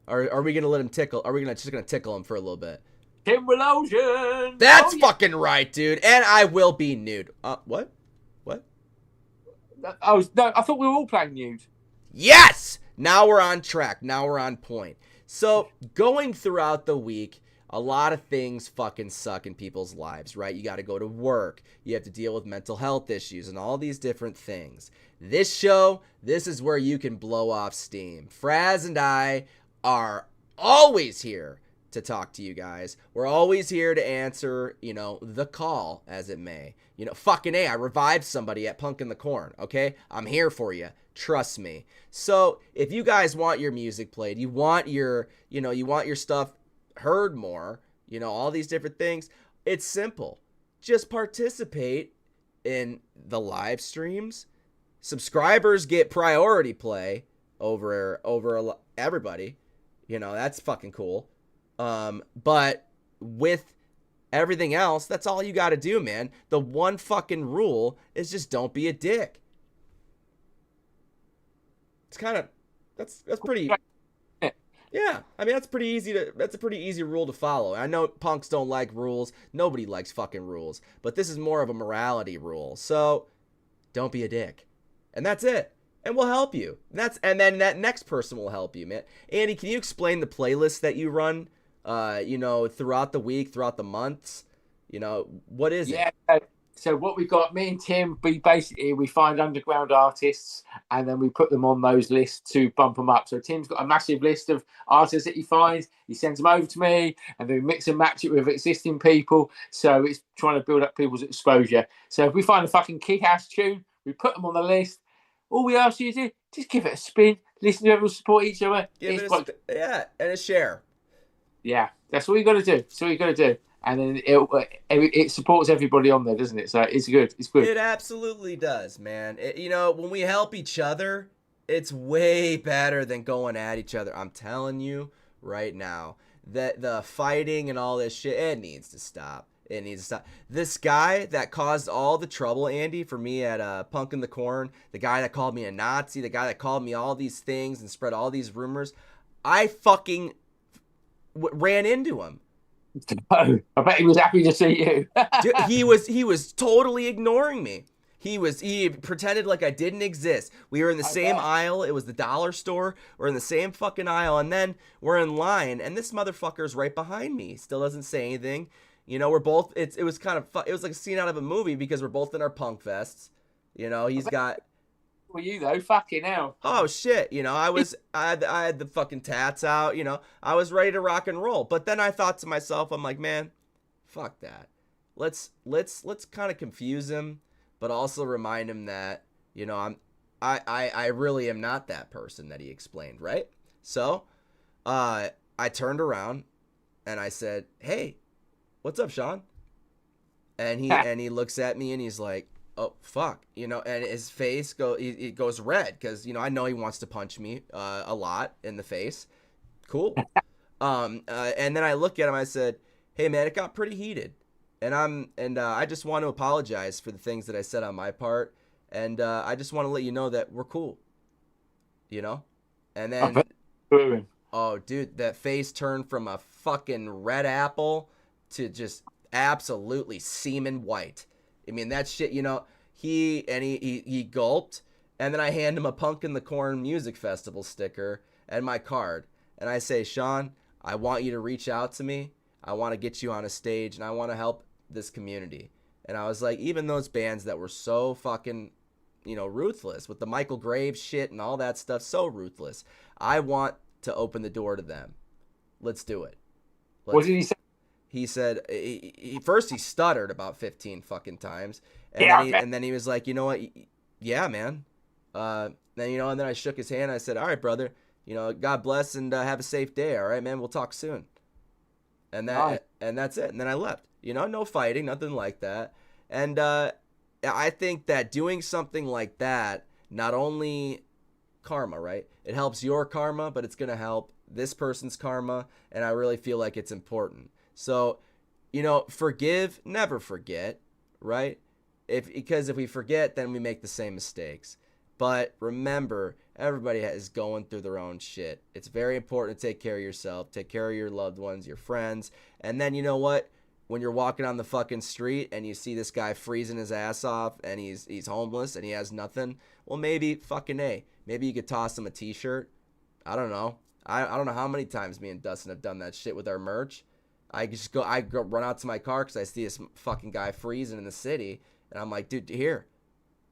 Or are we going to let him tickle? Are we just going to tickle him for a little bit? Timberlosion. That's fucking right, dude. And I will be nude. What? Oh, no, I thought we were all playing nude. Yes! Now we're on track. Now we're on point. So, going throughout the week, a lot of things fucking suck in people's lives, right? You got to go to work. You have to deal with mental health issues and all these different things. This show, this is where you can blow off steam. Fraz and I are always here to talk to you guys. We're always here to answer, you know, the call, as it may. You know, fucking A, I revived somebody at Punk in the Corn, okay? I'm here for you. Trust me. So, if you guys want your music played, you want your, you know, you want your stuff heard more, you know, all these different things, it's simple. Just participate in the live streams. Subscribers get priority play over everybody. You know, that's fucking cool. But with everything else, that's all you got to do, man. The one fucking rule is just don't be a dick. It's kind of that's pretty. Yeah, I mean that's a pretty easy rule to follow. I know punks don't like rules. Nobody likes fucking rules, but this is more of a morality rule. So don't be a dick, and that's it. And we'll help you. And then that next person will help you, man. Andy, can you explain the playlist that you run? You know, throughout the week, throughout the months. You know, what is it? Yeah. So what we got, me and Tim, we find underground artists and then we put them on those lists to bump them up. So Tim's got a massive list of artists that he finds. He sends them over to me and then we mix and match it with existing people. So it's trying to build up people's exposure. So if we find a fucking kick-ass tune, we put them on the list. All we ask you to do, just give it a spin. Listen to everyone, support each other. Yeah, and a share. Yeah, that's all you got to do. That's all you got to do. And then it supports everybody on there, doesn't it? So it's good. It's good. It absolutely does, man. You know, when we help each other, it's way better than going at each other. I'm telling you right now that the fighting and all this shit, it needs to stop. It needs to stop. This guy that caused all the trouble, Andy, for me at Punk in the Corn, the guy that called me a Nazi, the guy that called me all these things and spread all these rumors, I fucking ran into him. Oh, I bet he was happy to see you. Dude, he was totally ignoring me. He pretended like I didn't exist. We were in the same aisle. It was the dollar store. We're in the same fucking aisle, and then we're in line, and this motherfucker's right behind me. Still doesn't say anything. You know, we're both. It was kind of it was like a scene out of a movie because we're both in our punk vests. You know, he's got. Were you though? Fucking hell. Oh shit, you know, I had the fucking tats out, you know, I was ready to rock and roll. But then I thought to myself, I'm like, man, fuck that. Let's kind of confuse him, but also remind him that, you know, I really am not that person that he explained, right? So, I turned around and I said, hey, what's up, Sean? And he looks at me and he's like, oh fuck, you know, and his face goes red because, you know, I know he wants to punch me a lot in the face. Cool. And then I look at him, I said, hey man, it got pretty heated, and I just want to apologize for the things that I said on my part, and I just want to let you know that we're cool, you know. And then oh dude, that face turned from a fucking red apple to just absolutely semen white. I mean, that shit, you know, he gulped, and then I hand him a Punk in the Corn Music Festival sticker and my card. And I say, Sean, I want you to reach out to me. I want to get you on a stage, and I want to help this community. And I was like, even those bands that were so fucking, you know, ruthless with the Michael Graves shit and all that stuff, so ruthless. I want to open the door to them. Let's do it. What did he say? He said, first he stuttered about 15 fucking times. And then he was like, you know what? Yeah, man. Then, you know, and then I shook his hand. I said, all right, brother, you know, God bless and have a safe day. All right, man. We'll talk soon. And that's it. And then I left, you know, no fighting, nothing like that. And, I think that doing something like that not only karma, right? It helps your karma, but it's going to help this person's karma, and I really feel like it's important. So, forgive, never forget, right? Because if we forget, then we make the same mistakes. But remember, everybody is going through their own shit. It's very important to take care of yourself, take care of your loved ones, your friends, and then you know what? When you're walking on the fucking street and you see this guy freezing his ass off and he's homeless and he has nothing, well, maybe fucking A. Maybe you could toss him a t-shirt. I don't know. I don't know how many times me and Dustin have done that shit with our merch. I go run out to my car because I see this fucking guy freezing in the city, and I'm like, dude, here,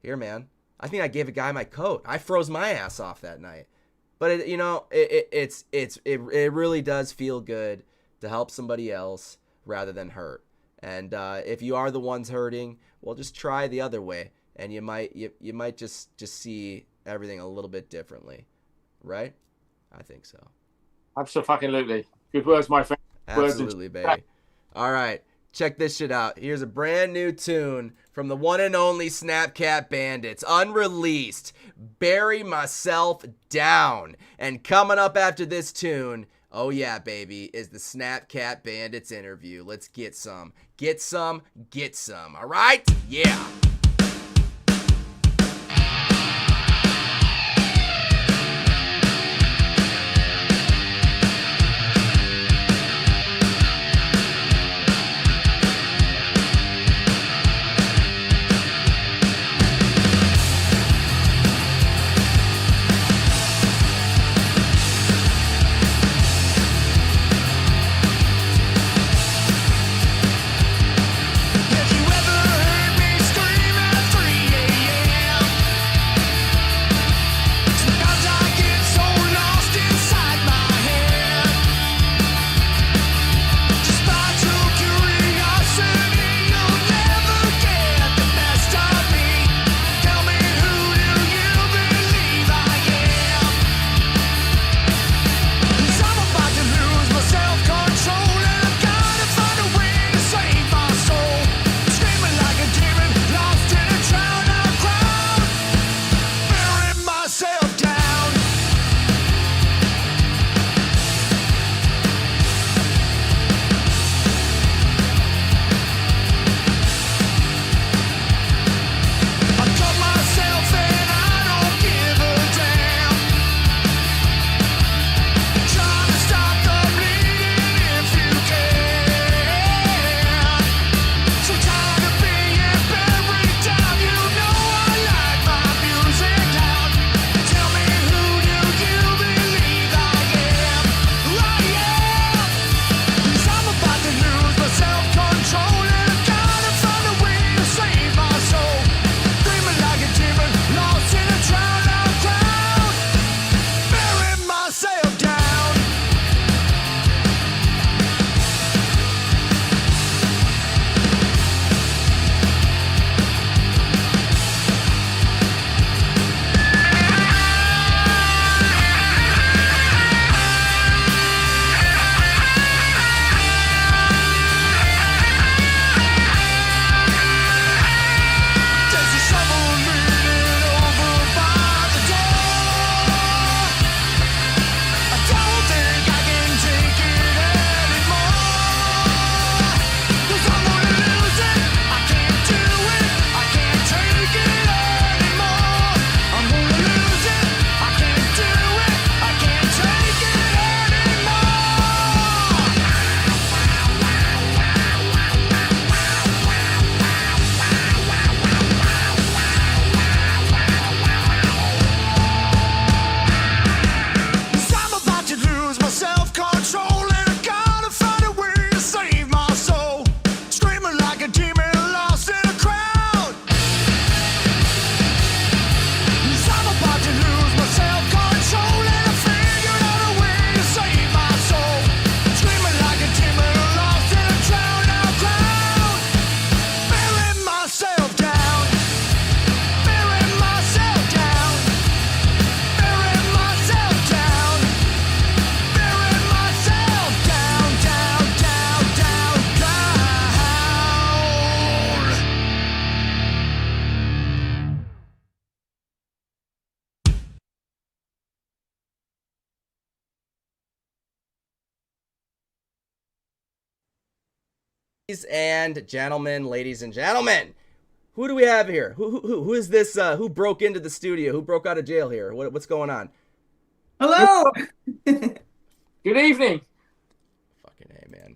man. I think I gave a guy my coat. I froze my ass off that night. But it really does feel good to help somebody else rather than hurt. And if you are the ones hurting, well, just try the other way, and you might just see everything a little bit differently, right? I think so. Absolutely. Good words, my friend. Absolutely, baby. All right, check this shit out. Here's a brand new tune from the one and only Snapcat Bandits, unreleased. Bury Myself Down. And coming up after this tune, oh yeah, baby, is the Snapcat Bandits interview. Let's get some. Get some. All right? Yeah. Have you ever heard me scream? Ladies and gentlemen, who do we have here? Who is this? Who broke into the studio? Who broke out of jail here? What's going on? Hello. Good evening. Fucking hey, man.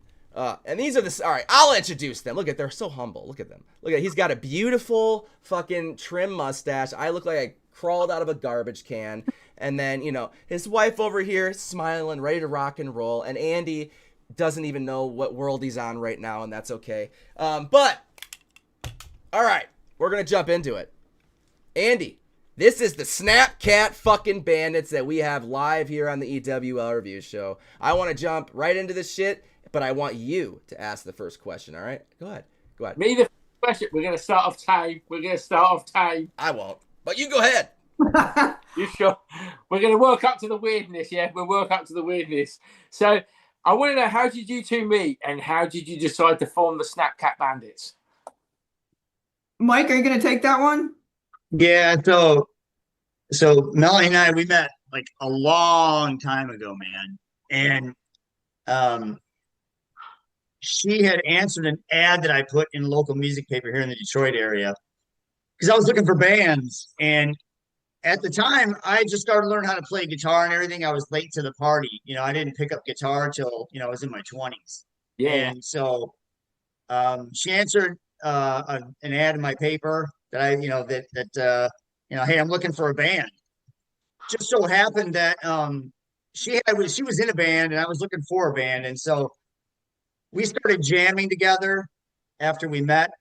And these are the. All right, I'll introduce them. Look at, they're so humble. Look at them. Look at, he's got a beautiful fucking trim mustache. I look like I crawled out of a garbage can. And then, you know, his wife over here smiling, ready to rock and roll. And Andy doesn't even know what world he's on right now, and that's okay. But, all right, we're going to jump into it. Andy, this is the Snapcat fucking Bandits that we have live here on the EWL Review Show. I want to jump right into this shit, but I want you to ask the first question, all right? Go ahead. Go ahead. Me the first question. We're going to start off time. I won't, but you go ahead. You sure? We're going to work up to the weirdness, yeah? We'll work up to the weirdness. So I want to know, how did you two meet and how did you decide to form the Snapcat Bandits? Mike, are you going to take that one? Yeah, so Melanie and I, we met like a long time ago, man. And she had answered an ad that I put in a local music paper here in the Detroit area because I was looking for bands. And at the time, I just started learning how to play guitar and everything. I was late to the party. You know, I didn't pick up guitar till, I was in my 20s. Yeah. And so she answered an ad in my paper that hey, I'm looking for a band. Just so happened that she was in a band and I was looking for a band. And so we started jamming together after we met.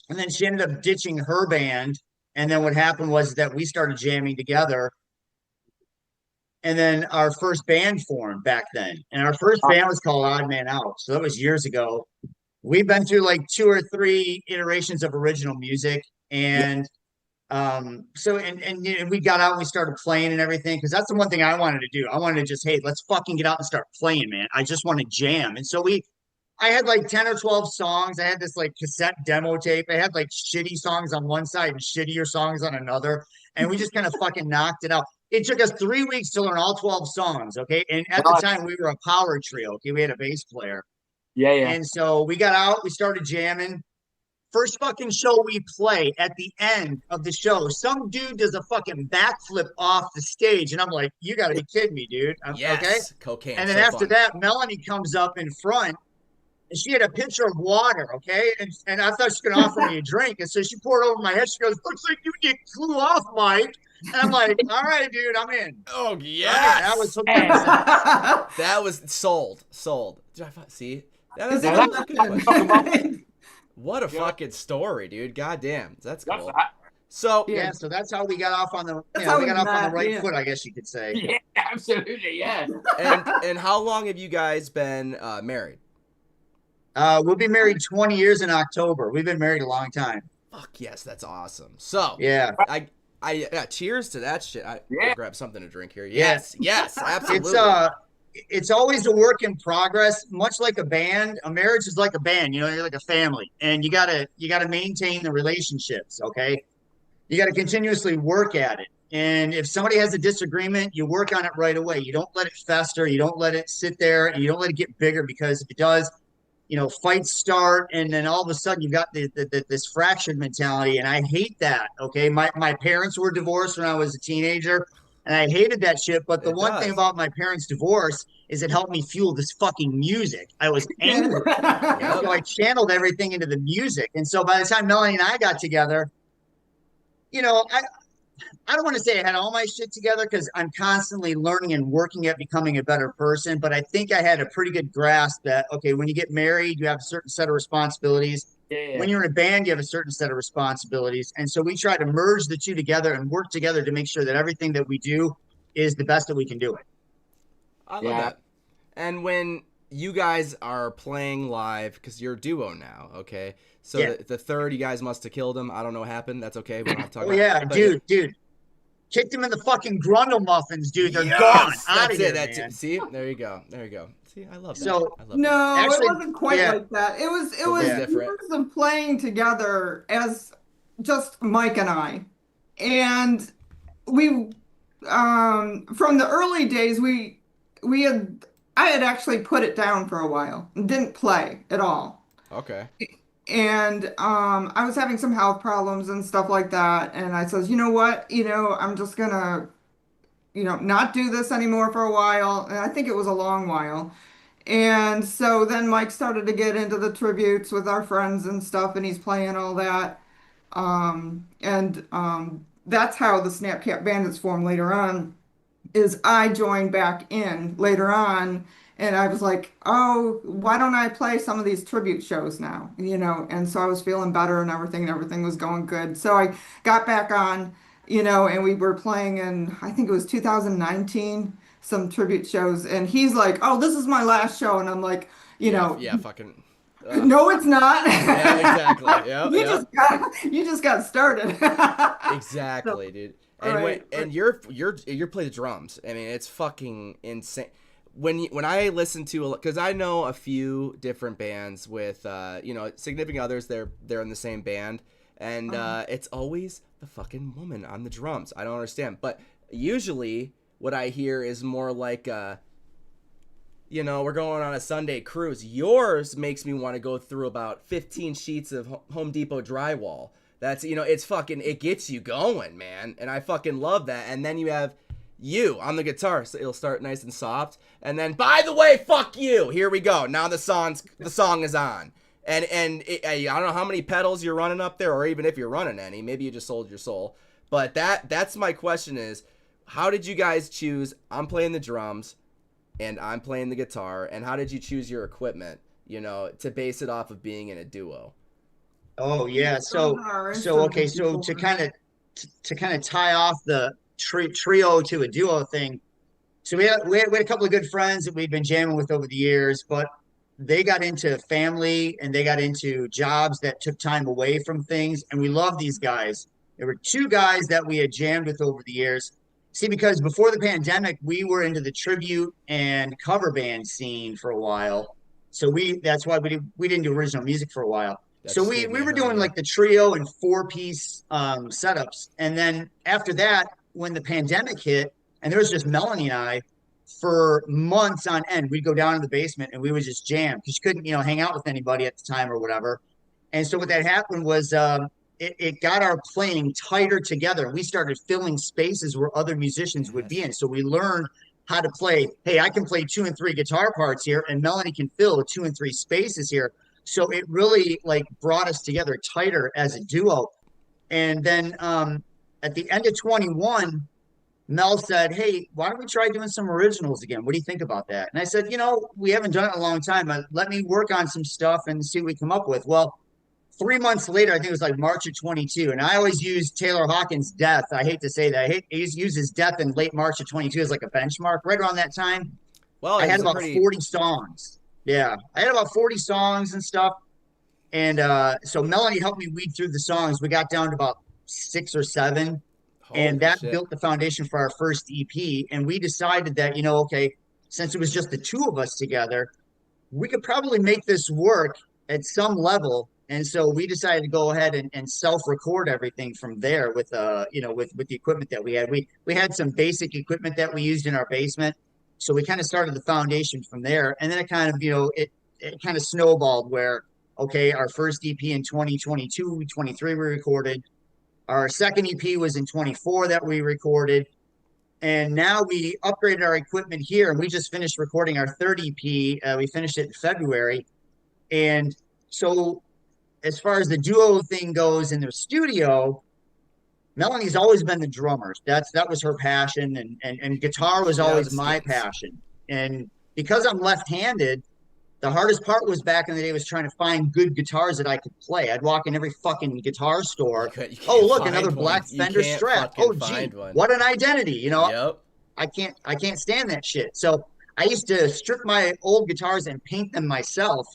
And then she ended up ditching her band. And then what happened was that we started jamming together. And then our first band formed back then. And our first band was called Odd Man Out. So that was years ago. We've been through like 2 or 3 iterations of original music. And we got out and we started playing and everything. Because that's the one thing I wanted to do. I wanted to just, hey, let's fucking get out and start playing, man. I just want to jam. And so I had like 10 or 12 songs. I had this like cassette demo tape. I had like shitty songs on one side and shittier songs on another. And we just kind of fucking knocked it out. It took us 3 weeks to learn all 12 songs. Okay. And at the time we were a power trio. Okay. We had a bass player. Yeah. And so we got out, we started jamming. First fucking show we play, at the end of the show, some dude does a fucking backflip off the stage. And I'm like, you got to be kidding me, dude. Yes, okay. Cocaine. And then so after fun. that, Melanie comes up in front. And she had a pitcher of water, okay? And I thought she was going to offer me a drink. And so she poured over my head. She goes, looks like you get flew off, Mike. And I'm like, all right, dude, I'm in. Oh, yes. That was hooked up. That was sold. Did I see? That was Yeah, a good question. That's What a fucking story, dude. God damn. That's cool. That. So, Yeah, so that's how we got off on the how we we got off on met, the right yeah. foot, I guess you could say. Yeah, absolutely, yeah. and how long have you guys been married? We'll be married 20 years in October. We've been married a long time. Fuck yes, that's awesome. So, Yeah. I cheers to that shit. I Yeah. grab something to drink here. Yes, absolutely. It's always a work in progress, much like a band. A marriage is like a band, you're like a family, and you gotta maintain the relationships, okay? You gotta continuously work at it. And if somebody has a disagreement, you work on it right away. You don't let it fester, you don't let it sit there, and you don't let it get bigger, because if it does, fights start, and then all of a sudden you've got this fractured mentality, and I hate that, okay? My parents were divorced when I was a teenager, and I hated that shit, but the one thing about my parents' divorce is it helped me fuel this fucking music. I was angry. So I channeled everything into the music. And so by the time Melanie and I got together, I don't want to say I had all my shit together, because I'm constantly learning and working at becoming a better person. But I think I had a pretty good grasp that, okay, when you get married, you have a certain set of responsibilities. Yeah. When you're in a band, you have a certain set of responsibilities. And so we try to merge the two together and work together to make sure that everything that we do is the best that we can do it. I love that. And when you guys are playing live, because you're a duo now, okay? So Yeah. the third, you guys must have killed him. I don't know what happened. That's okay. We don't have to talk Oh, about yeah, it. But dude. Kicked him in the fucking grundle muffins, dude. They're yes! gone. Out That's of here, it. That's man. it. See? There you go. See, I love that. So- I love No, that. Actually, it wasn't quite yeah. like that. It was different. years of playing together as just Mike and I. And we from the early days I had actually put it down for a while and didn't play at all. Okay. And I was having some health problems and stuff like that. And I says, you know what? I'm just gonna, not do this anymore for a while. And I think it was a long while. And so then Mike started to get into the tributes with our friends and stuff, and he's playing all that. And that's how the Snapcat Bandits formed later on, is I joined back in later on, and I was like, oh, why don't I play some of these tribute shows now? And so I was feeling better and everything was going good. So I got back on, and we were playing in, I think it was 2019, some tribute shows, and he's like, oh, this is my last show, and I'm like, Yeah, fucking. no, it's not. Yeah, exactly. Yeah, You yeah. just got started. Exactly, dude. All And right. you're playing the drums. I mean, it's fucking insane. When I listen to, because I know a few different bands with significant others, they're in the same band, and it's always the fucking woman on the drums. I don't understand, but usually what I hear is more like we're going on a Sunday cruise. Yours makes me want to go through about 15 sheets of Home Depot drywall. That's, it's fucking, it gets you going, man. And I fucking love that. And then you have you on the guitar. So it'll start nice and soft. And then, by the way, fuck you. Here we go. Now the song is on. And I don't know how many pedals you're running up there, or even if you're running any. Maybe you just sold your soul. But that's my question is, how did you guys choose, I'm playing the drums and I'm playing the guitar, and how did you choose your equipment, to base it off of being in a duo? Oh yeah. Okay. So to kind of tie off the trio to a duo thing. So we had a couple of good friends that we've been jamming with over the years, but they got into family and they got into jobs that took time away from things. And we love these guys. There were two guys that we had jammed with over the years. See, because before the pandemic, we were into the tribute and cover band scene for a while. So that's why we didn't do original music for a while. That So just we gave me we a were doing hernia. like the trio and four-piece setups. And then after that, when the pandemic hit, and there was just Melanie and I for months on end, we'd go down to the basement and we would just jam because you couldn't, hang out with anybody at the time or whatever. And so what that happened was it got our playing tighter together. We started filling spaces where other musicians would be Yes. in. So we learned how to play. Hey, I can play 2 and 3 guitar parts here, and Melanie can fill 2 and 3 spaces here. So it really like brought us together tighter as a duo. And then at the end of 21, Mel said, hey, why don't we try doing some originals again? What do you think about that? And I said, we haven't done it in a long time. Let me work on some stuff and see what we come up with. Well, 3 months later, I think it was like March of 22. And I always use Taylor Hawkins' death. I hate to say that. I use his death in late March of 22 as like a benchmark. Right around that time, Well, I it had was a about pretty 40 songs. Yeah, I had about 40 songs and stuff. And so Melanie helped me weed through the songs. We got down to about 6 or 7, and holy that shit. built the foundation for our first EP. And we decided that, okay, since it was just the two of us together, we could probably make this work at some level. And so we decided to go ahead and self-record everything from there with with the equipment that we had. We had some basic equipment that we used in our basement. So we kind of started the foundation from there. And then it kind of, it kind of snowballed where, okay, our first EP in 2022, 23 we recorded. Our second EP was in 24 that we recorded. And now we upgraded our equipment here, and we just finished recording our third EP. We finished it in February. And so as far as the duo thing goes in the studio, Melanie's always been the drummer. That was her passion, and guitar was Yeah, the always my skins. passion. And because I'm left-handed, the hardest part was back in the day was trying to find good guitars that I could play. I'd walk in every fucking guitar store. You Oh, can't look, another find one. black You Fender can't Strat. fucking Oh, gee, find one. what an identity. Yep. I can't stand that shit. So I used to strip my old guitars and paint them myself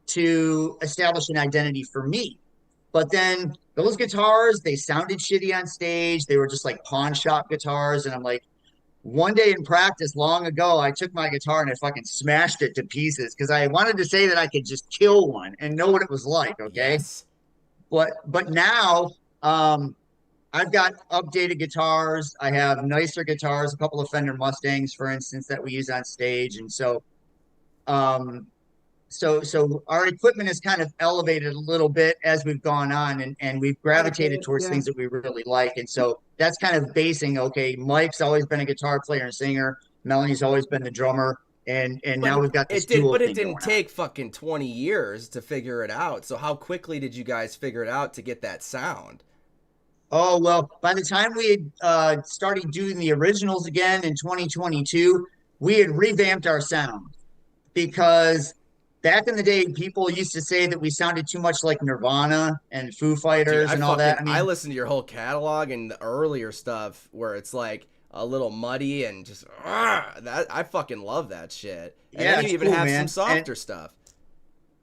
to establish an identity for me. But then those guitars, they sounded shitty on stage. They were just like pawn shop guitars. And I'm like, one day in practice long ago, I took my guitar and I fucking smashed it to pieces because I wanted to say that I could just kill one and know what it was like. Okay. Yes. But now I've got updated guitars. I have nicer guitars, a couple of Fender Mustangs, for instance, that we use on stage. And so um So our equipment has kind of elevated a little bit as we've gone on, and we've Quite a gravitated bit, towards yeah. things that we really like. And so that's kind of basing, okay, Mike's always been a guitar player and singer, Melanie's always been the drummer, and now we've got this duo But it thing didn't going on. take fucking 20 years to figure it out. So how quickly did you guys figure it out to get that sound? Oh, well, by the time we had started doing the originals again in 2022, we had revamped our sound because back in the day, people used to say that we sounded too much like Nirvana and Foo Dude, Fighters and all that. I I mean, listened to your whole catalog and the earlier stuff where it's like a little muddy and just that I fucking love that shit. And yeah, then you it's even cool, have some man. And softer stuff.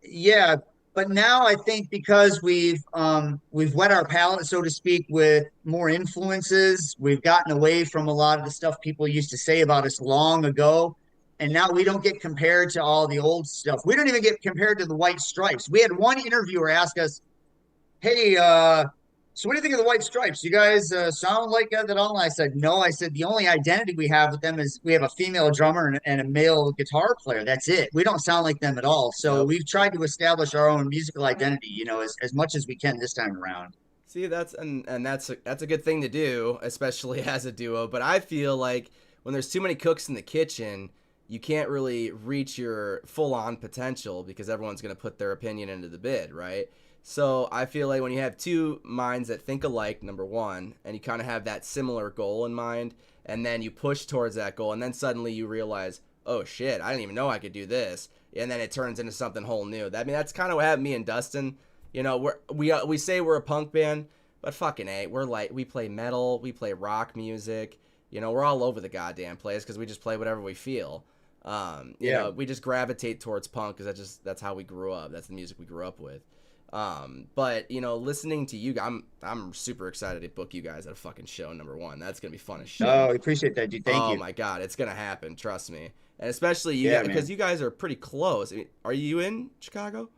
yeah, but now I think because we've wet our palate, so to speak, with more influences, we've gotten away from a lot of the stuff people used to say about us long ago. And now we don't get compared to all the old stuff. We don't even get compared to the White Stripes. We had one interviewer ask us, hey, so what do you think of the White Stripes? You guys sound like that at all? And I said, no. I said, the only identity we have with them is we have a female drummer and a male guitar player. That's it. We don't sound like them at all. So Yep. we've tried to establish our own musical identity, you know, as much as we can this time around. See, that's a good thing to do, especially as a duo. But I feel like when there's too many cooks in the kitchen, you can't really reach your full-on potential because everyone's going to put their opinion into the bid, right? So I feel like when you have two minds that think alike, number one, and you kind of have that similar goal in mind, and then you push towards that goal, and then suddenly you realize, oh shit, I didn't even know I could do this, and then it turns into something whole new. That's kind of what happened to me and Dustin. You know, we say we're a punk band, but fucking A, we're like, we play metal, we play rock music. You know, we're all over the goddamn place because we just play whatever we feel. You know, we just gravitate towards punk because that's how we grew up. That's the music we grew up with. But you know, listening to you, I'm super excited to book you guys at a fucking show. Number one, that's gonna be fun as shit. Oh, I appreciate that, dude. Thank Oh you. my god, it's gonna happen. Trust me. And especially you Yeah, guys, because man. you guys are pretty close. I mean, are you in Chicago?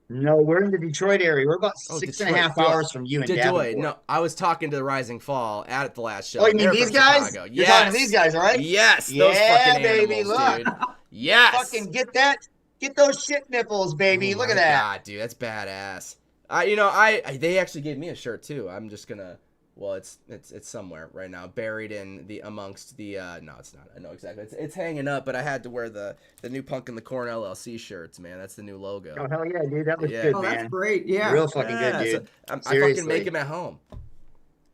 No, we're in the Detroit area. We're about Oh, six and a Detroit. half hours from you in Detroit. Davenport. No, I was talking to the Rising Fall at the last show. Oh, you and mean they're these from guys? Chicago. You're talking to these guys, all right? Yes, those Yeah, fucking baby. animals, Look, dude. Yes. fucking get those shit nipples, baby. Oh Look my at that. god, dude, that's badass. They actually gave me a shirt too. I'm just gonna, well, it's somewhere right now, buried in the amongst the. No, it's not. I know exactly. It's hanging up, but I had to wear the new Punk in the Corn LLC shirts, man. That's the new logo. Oh hell yeah, dude. That looks Yeah. good, Oh, that's man. great. Yeah. Real fucking good, Yeah, so dude. I fucking Seriously. make them at home.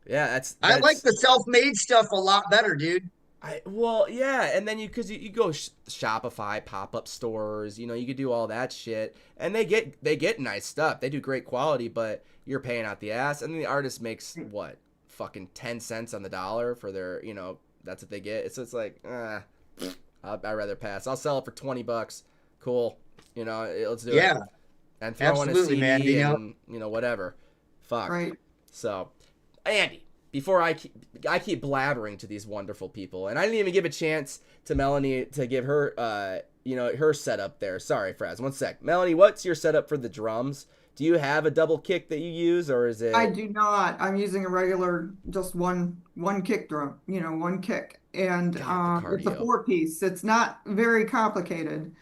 Yeah, I like that's the self-made stuff a lot better, dude. well, yeah, and then because you go Shopify pop-up stores, you know, you could do all that shit, and they get nice stuff. They do great quality, but you're paying out the ass, and then the artist makes what, fucking 10 cents on the dollar for their, you know, that's what they get. It's like, I'd rather pass. I'll sell it for $20. Cool, you know, let's do it. Yeah, And throw in a absolutely, CD man. You know, and you know whatever. Fuck. Right. So, Andy, before I keep blabbering to these wonderful people, and I didn't even give a chance to Melanie to give her, you know, her setup there. Sorry, Fraz. One sec. Melanie, what's your setup for the drums? Do you have a double kick that you use, or is it? I do not. I'm using a regular, just one kick drum, one kick. And God, the it's a cardio. 4-piece. It's not very complicated.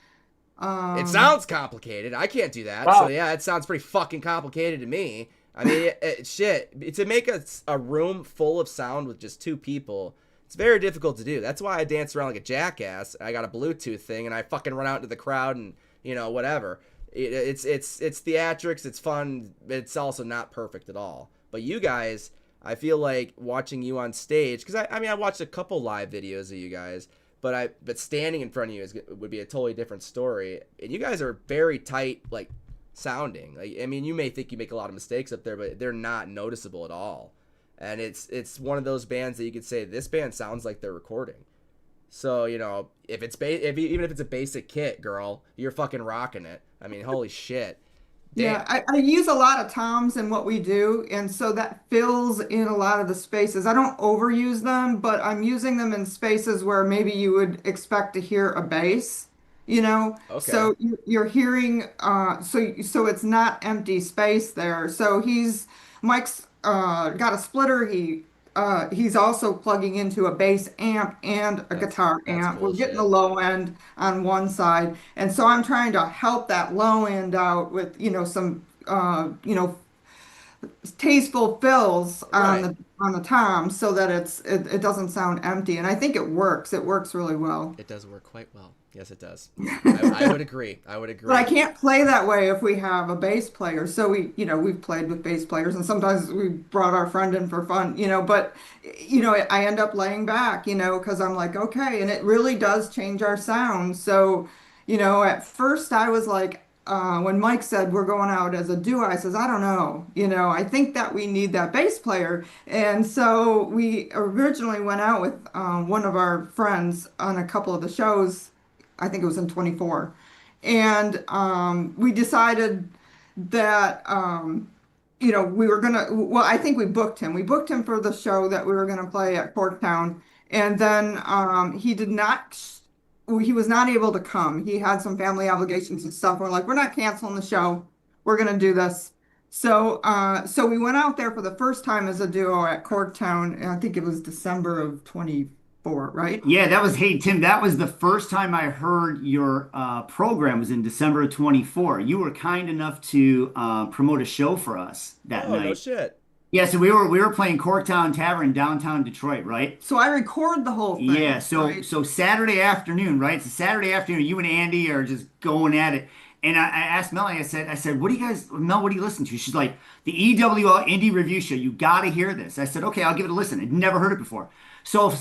It sounds complicated. I can't do that. So Wow. yeah, it sounds pretty fucking complicated to me. I mean, shit. To make a room full of sound with just two people, it's very difficult to do. That's why I dance around like a jackass. I got a Bluetooth thing, and I fucking run out into the crowd and you know whatever. It's theatrics. It's fun. It's also not perfect at all. But you guys, I feel like watching you on stage because I mean I watched a couple live videos of you guys, but standing in front of you would be a totally different story. And you guys are very tight, like sounding. Like I mean, you may think you make a lot of mistakes up there, but they're not noticeable at all. And it's one of those bands that you could say this band sounds like they're recording. So you know even if it's a basic kit, girl, you're fucking rocking it. I mean, holy shit. Damn. Yeah, I use a lot of toms in what we do, and so that fills in a lot of the spaces. I don't overuse them, but I'm using them in spaces where maybe you would expect to hear a bass, Okay. So you're hearing, so it's not empty space there. So Mike's got a splitter. He he's also plugging into a bass amp and a guitar that's amp. cool We're getting the shit. low end on one side, and so I'm trying to help that low end out with, some, tasteful fills Right. on the tom so that it doesn't sound empty. And I think it works. It works really well. It does work quite well. Yes, it does. I would agree. I would But I agree. can't play that way if we have a bass player. So we've played with bass players, and sometimes we brought our friend in for fun, but I end up laying back, because I'm like, okay, and it really does change our sound. So, at first I was like, when Mike said we're going out as a duo, I says, I don't know, I think that we need that bass player. And so we originally went out with one of our friends on a couple of the shows. I think it was in 24. And we decided that, we were going to, well, I think we booked him. We booked him for the show that we were going to play at Corktown. And then he was not able to come. He had some family obligations and stuff. We're like, we're not canceling the show. We're going to do this. So we went out there for the first time as a duo at Corktown. And I think it was December of 24, right? Yeah, that was, hey, Tim, that was the first time I heard your program was in December of 24. You were kind enough to promote a show for us that Oh, no night. shit. Yeah, so we were playing Corktown Tavern downtown Detroit, right? So I record the whole thing, Yeah, so right? so Saturday afternoon, right? So Saturday afternoon, you and Andy are just going at it. And I asked Melanie, I said, what do you guys, Mel, what do you listen to? She's like, the EWL Indie Review Show. You got to hear this. I said, okay, I'll give it a listen. I'd never heard it before. So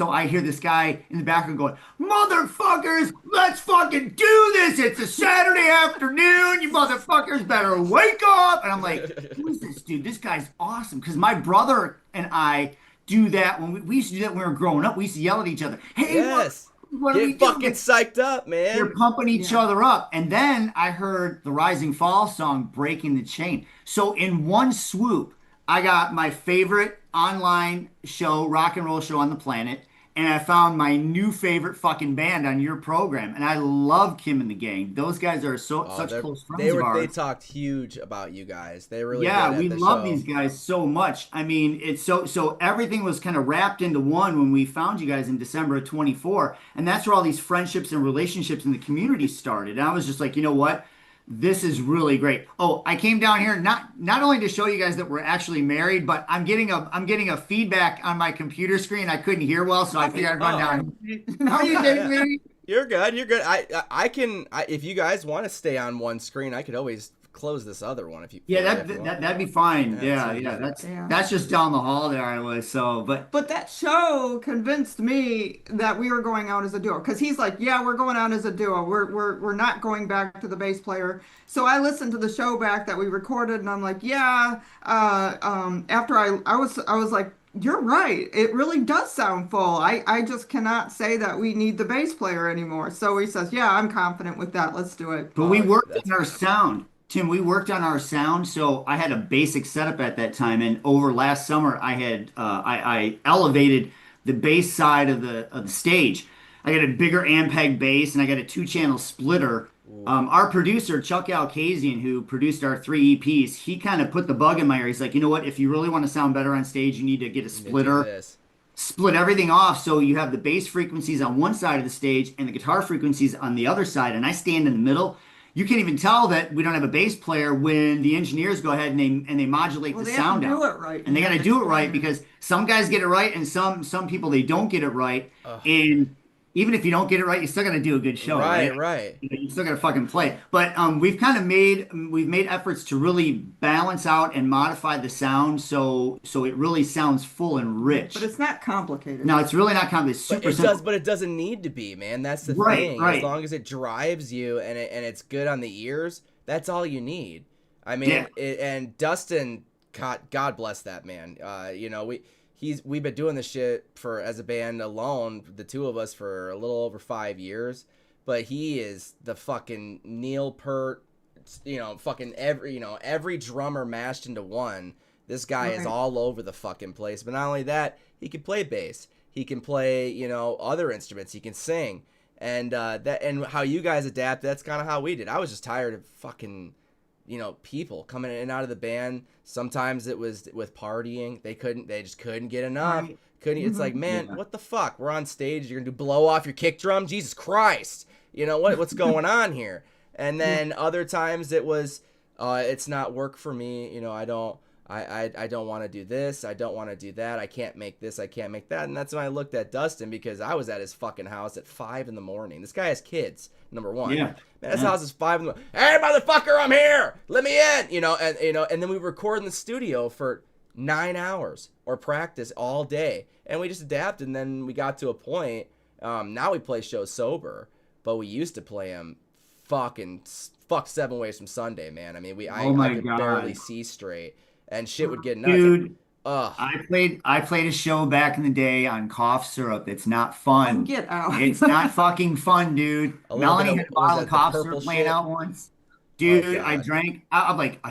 I hear this guy in the background going, motherfuckers, let's fucking do this. It's a Saturday afternoon. You motherfuckers better wake up. And I'm like, who is this dude? This guy's awesome. Because my brother and I do that when we used to do that when we were growing up. We used to yell at each other. Hey, Yes. what are we Get doing? fucking psyched up, man. You're pumping each other up. And then I heard the Rising Fall song, Breaking the Chain. So in one swoop, I got my favorite online show, rock and roll show on the planet, and I found my new favorite fucking band on your program. And I love Kim and the gang. Those guys are Oh, such close friends they of were they ours. talked huge about you guys. They really Yeah, did at we the love show. these guys so much. I mean, it's so everything was kind of wrapped into one when we found you guys in December of 24, and that's where all these friendships and relationships in the community started. And I was just like, you know what? This is really great. Oh, I came down here not only to show you guys that we're actually married, but I'm getting a feedback on my computer screen. I couldn't hear well, so I figured I'd run down. How you doing, baby? You're good. You're good. If you guys want to stay on one screen, I could always close this other one if you. Yeah, if you want. that'd be fine. Yeah, Yeah, it's yeah. Yeah. That's just down the hall there. I was so, but But that show convinced me that we were going out as a duo because he's like, yeah, we're going out as a duo. We're not going back to the bass player. So I listened to the show back that we recorded, and I'm like, yeah. After I was like, you're right. It really does sound full. I just cannot say that we need the bass player anymore. So he says, yeah, I'm confident with that. Let's do it. But we worked that's on our sound. Tim, we worked on our sound, so I had a basic setup at that time, and over last summer, I had I elevated the bass side of the stage. I got a bigger Ampeg bass, and I got a two-channel splitter. Our producer Chuck Alkazian, who produced our three EPs, he kind of put the bug in my ear. He's like, you know what? If you really want to sound better on stage, you need to get a You need to do splitter, this. split everything off so you have the bass frequencies on one side of the stage and the guitar frequencies on the other side. And I stand in the middle. You can't even tell that we don't have a bass player when the engineers go ahead and they modulate Well, the they have sound to do out. it right. And they got to do it right because some guys get it right and some people they don't get it right. Ugh. And even if you don't get it right, you still got to do a good show, right? Right. You still got to fucking play. But we've made efforts to really balance out and modify the sound so it really sounds full and rich. But it's not complicated. No, it's really not complicated. It's But super it simple. does, but it doesn't need to be, man. That's the Right, thing. right. As long as it drives you and it's good on the ears, that's all you need. I mean, Yeah. and Dustin, God bless that man. We've been doing this shit as a band alone, the two of us, for a little over 5 years. But he is the fucking Neil Peart, fucking every drummer mashed into one. This guy is Right. all over the fucking place. But not only that, he can play bass. He can play, other instruments. He can sing. And and how you guys adapt, that's kind of how we did. I was just tired of fucking people coming in and out of the band. Sometimes it was with partying. They just couldn't get enough. Right. It's like, man, Yeah. what the fuck? We're on stage. You're gonna blow off your kick drum? Jesus Christ! What's going on here? And then other times it was, it's not work for me. I don't want to do this. I don't want to do that. I can't make this. I can't make that. And that's when I looked at Dustin, because I was at his fucking house at 5 a.m. This guy has kids. Number one. Yeah. Man, his house is 5 a.m. Hey, motherfucker, I'm here. Let me in. And then we record in the studio for 9 hours or practice all day. And we just adapted. And then we got to a point. Now we play shows sober, but we used to play them fuck 7 ways from Sunday, man. I mean, I could barely see straight. And shit would get nuts. Dude, Ugh. I played a show back in the day on cough syrup. It's not fun. Get out. It's not fucking fun, dude. A little Melanie bit had of- a bottle was of that the cough purple syrup laying shit? out once. Dude, Oh, I God. drank. I'm like,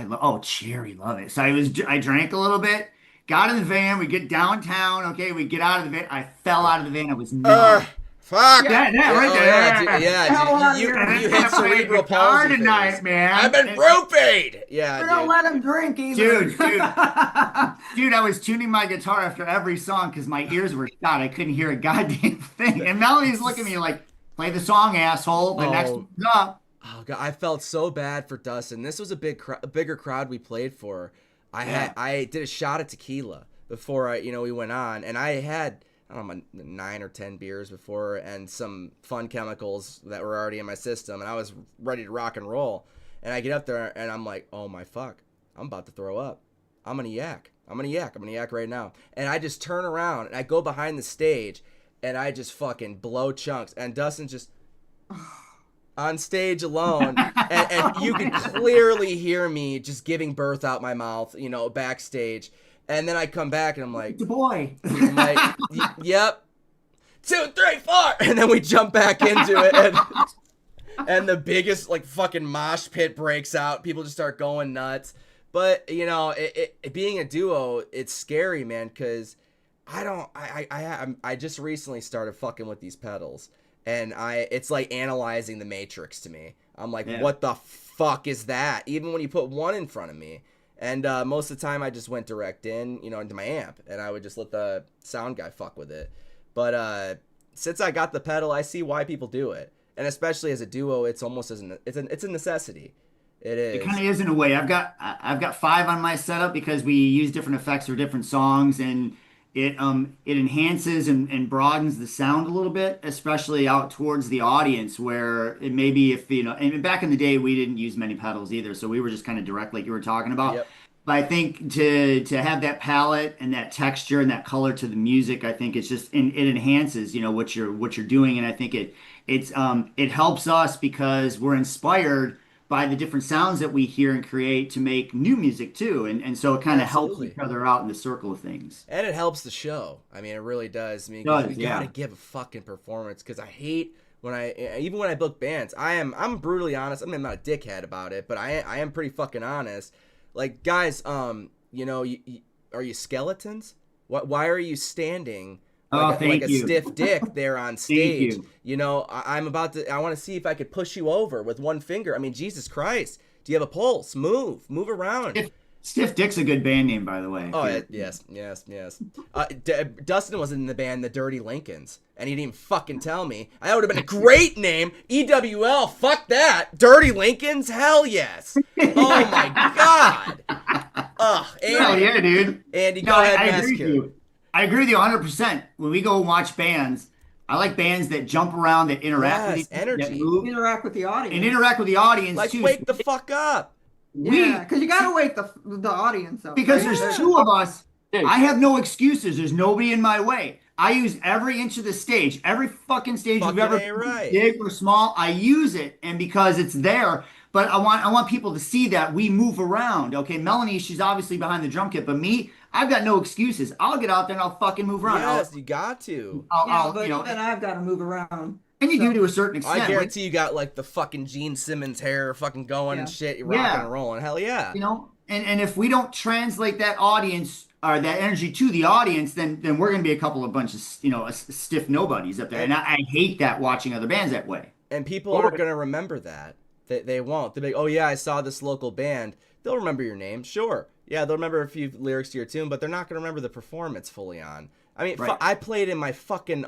Cherry, love it. So I drank a little bit, got in the van. We get downtown. Okay, we get out of the van. I fell out of the van. I was numb. Fuck. That right Oh, there. yeah, dude, you hit cerebral palsy tonight, phase. man. I've been roofied. Yeah, We don't dude. let him drink either. Dude, I was tuning my guitar after every song because my ears were shot. I couldn't hear a goddamn thing. And Melanie's looking at me like, play the song, asshole. The next one's up. Oh god, I felt so bad for Dustin. This was a bigger crowd we played for. I did a shot of tequila before we went on, and I had, I don't know, 9 or 10 beers before, and some fun chemicals that were already in my system, and I was ready to rock and roll. And I get up there, and I'm like, oh my fuck, I'm about to throw up. I'm gonna yak right now. And I just turn around, and I go behind the stage, and I just fucking blow chunks. And Dustin's just on stage alone, and you can clearly hear me just giving birth out my mouth, backstage. And then I come back, and I'm like, The boy. Yep, 2, 3, 4, and then we jump back into it, and the biggest fucking mosh pit breaks out. People just start going nuts. But it being a duo, it's scary, man, because I just recently started fucking with these pedals, and it's like analyzing the Matrix to me. I'm like, what the fuck is that? Even when you put one in front of me. And most of the time I just went direct into my amp, and I would just let the sound guy fuck with it. But since I got the pedal, I see why people do it. And especially as a duo, it's almost it's a necessity. It is. It kind of is in a way. I've got 5 on my setup because we use different effects for different songs, and it enhances and broadens the sound a little bit, especially out towards the audience, where it may be and back in the day we didn't use many pedals either, so we were just kind of direct like you were talking about. Yep. But I think to have that palette and that texture and that color to the music, I think it's just it enhances what you're doing, and I think it helps us because we're inspired by the different sounds that we hear and create to make new music too. And so it kind of helps Absolutely. each other out in the circle of things. And it helps the show. I mean, it really does. I mean, 'cause Does, you gotta yeah. give a fucking performance, because I hate even when I book bands, I'm brutally honest. I mean, I'm not a dickhead about it, but I am pretty fucking honest. Like, guys, are you skeletons? Why are you standing like a you. stiff dick there on stage? you. I want to see if I could push you over with one finger. I mean, Jesus Christ. Do you have a pulse? Move around. Stiff Dick's a good band name, by the way. Oh, Yeah. yes. Dustin was in the band The Dirty Lincolns, and he didn't even fucking tell me. That would have been a great name. EWL, fuck that. Dirty Lincolns, hell yes. Oh my god. Ugh, Hell Andy, yeah, dude. Andy, go No, ahead, I and agree ask with him. you. I agree with you 100%. When we go watch bands, I like bands that jump around, that interact with Yes, each other, that energy. move, Interact with the audience. and interact with the audience Like, too. wake the fuck up. Yeah, because you gotta wake the audience up. Because right? there's 2 of us. Dude. I have no excuses. There's nobody in my way. I use every inch of the stage. Every fucking stage Fucking you've ever A right. big or small, I use it, and because it's there. But I want people to see that we move around. Okay, Melanie, she's obviously behind the drum kit, but me, I've got no excuses. I'll get out there and I'll fucking move around. Yes, you got to. Yeah, but even I've got to move around. and you do to a certain extent. I guarantee you got like the fucking Gene Simmons hair fucking going and Yeah. shit. You're rocking and rolling. Hell yeah. And if we don't translate that audience or that energy to the audience, then we're gonna be a couple of bunch of stiff nobodies up there. And I hate that, watching other bands that way. And people are gonna remember that They won't. They'll be like, oh yeah, I saw this local band. They'll remember your name, sure. Yeah, they'll remember a few lyrics to your tune, but they're not gonna remember the performance fully on. I mean, Right. I played in my fucking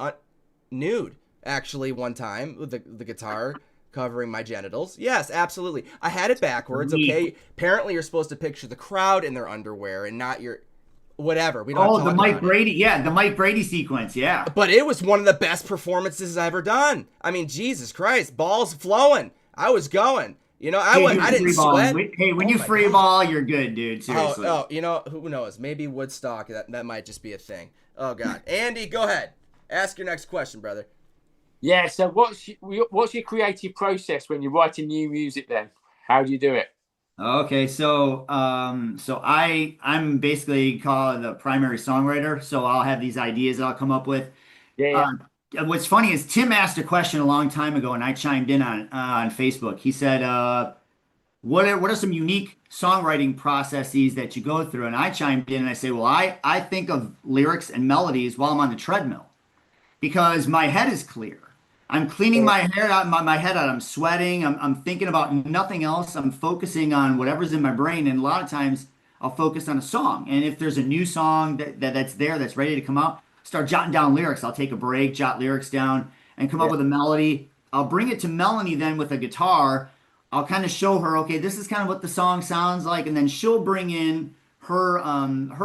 nude actually one time with the guitar covering my genitals. Yes, absolutely. I had it backwards. Neat. Okay. Apparently, you're supposed to picture the crowd in their underwear and not your whatever. We don't. Oh, have to the talk Mike about it. Brady. Yeah, the Mike Brady sequence. Yeah. But it was one of the best performances I've ever done. I mean, Jesus Christ, balls flowing. I was going. You know, I didn't free balling. sweat. Hey, when Oh you my free God. ball, you're good, dude. Seriously. Oh, you know, who knows? Maybe Woodstock. That might just be a thing. Oh God, Andy, go ahead. Ask your next question, brother. Yeah. So what's your creative process when you're writing new music? Then how do you do it? Okay, so I'm basically called the primary songwriter. So I'll have these ideas that I'll come up with. Yeah. What's funny is Tim asked a question a long time ago, and I chimed in on Facebook. He said, what are some unique songwriting processes that you go through? And I chimed in and I say, well, I think of lyrics and melodies while I'm on the treadmill because my head is clear. I'm cleaning my hair out, my head out. I'm sweating. I'm thinking about nothing else. I'm focusing on whatever's in my brain. And a lot of times I'll focus on a song. And if there's a new song that's there, that's ready to come out, start jotting down lyrics. I'll take a break, jot lyrics down, and come up with a melody. I'll bring it to Melanie then with a guitar. I'll kind of show her, okay, this is kind of what the song sounds like, and then she'll bring in her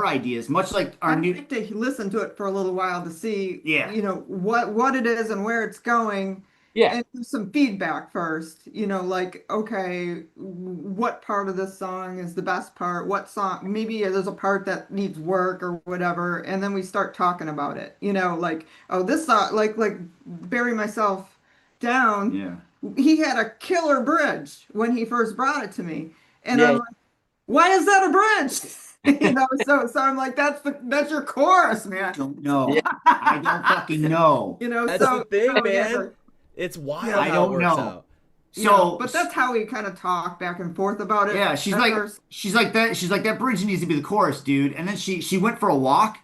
ideas, much like our I'd new. like to listen to it for a little while to see, Yeah. you know, what it is and where it's going. Yeah. And do some feedback first, you know, like, okay, what part of this song is the best part? What song, maybe there's a part that needs work or whatever. And then we start talking about it, you know, like, oh, this song, like Bury Myself Down. Yeah. He had a killer bridge when he first brought it to me. And Yeah. I'm like, why is that a bridge? You know, so I'm like, that's your chorus, man. Don't know. I don't fucking know. You know, That's so the thing, so, man. yeah, It's wild Yeah, I how it don't works know. out. So, but that's how we kind of talk back and forth about it. yeah, she's at like, first. she's like that. She's like that bridge needs to be the chorus, dude. And then she went for a walk.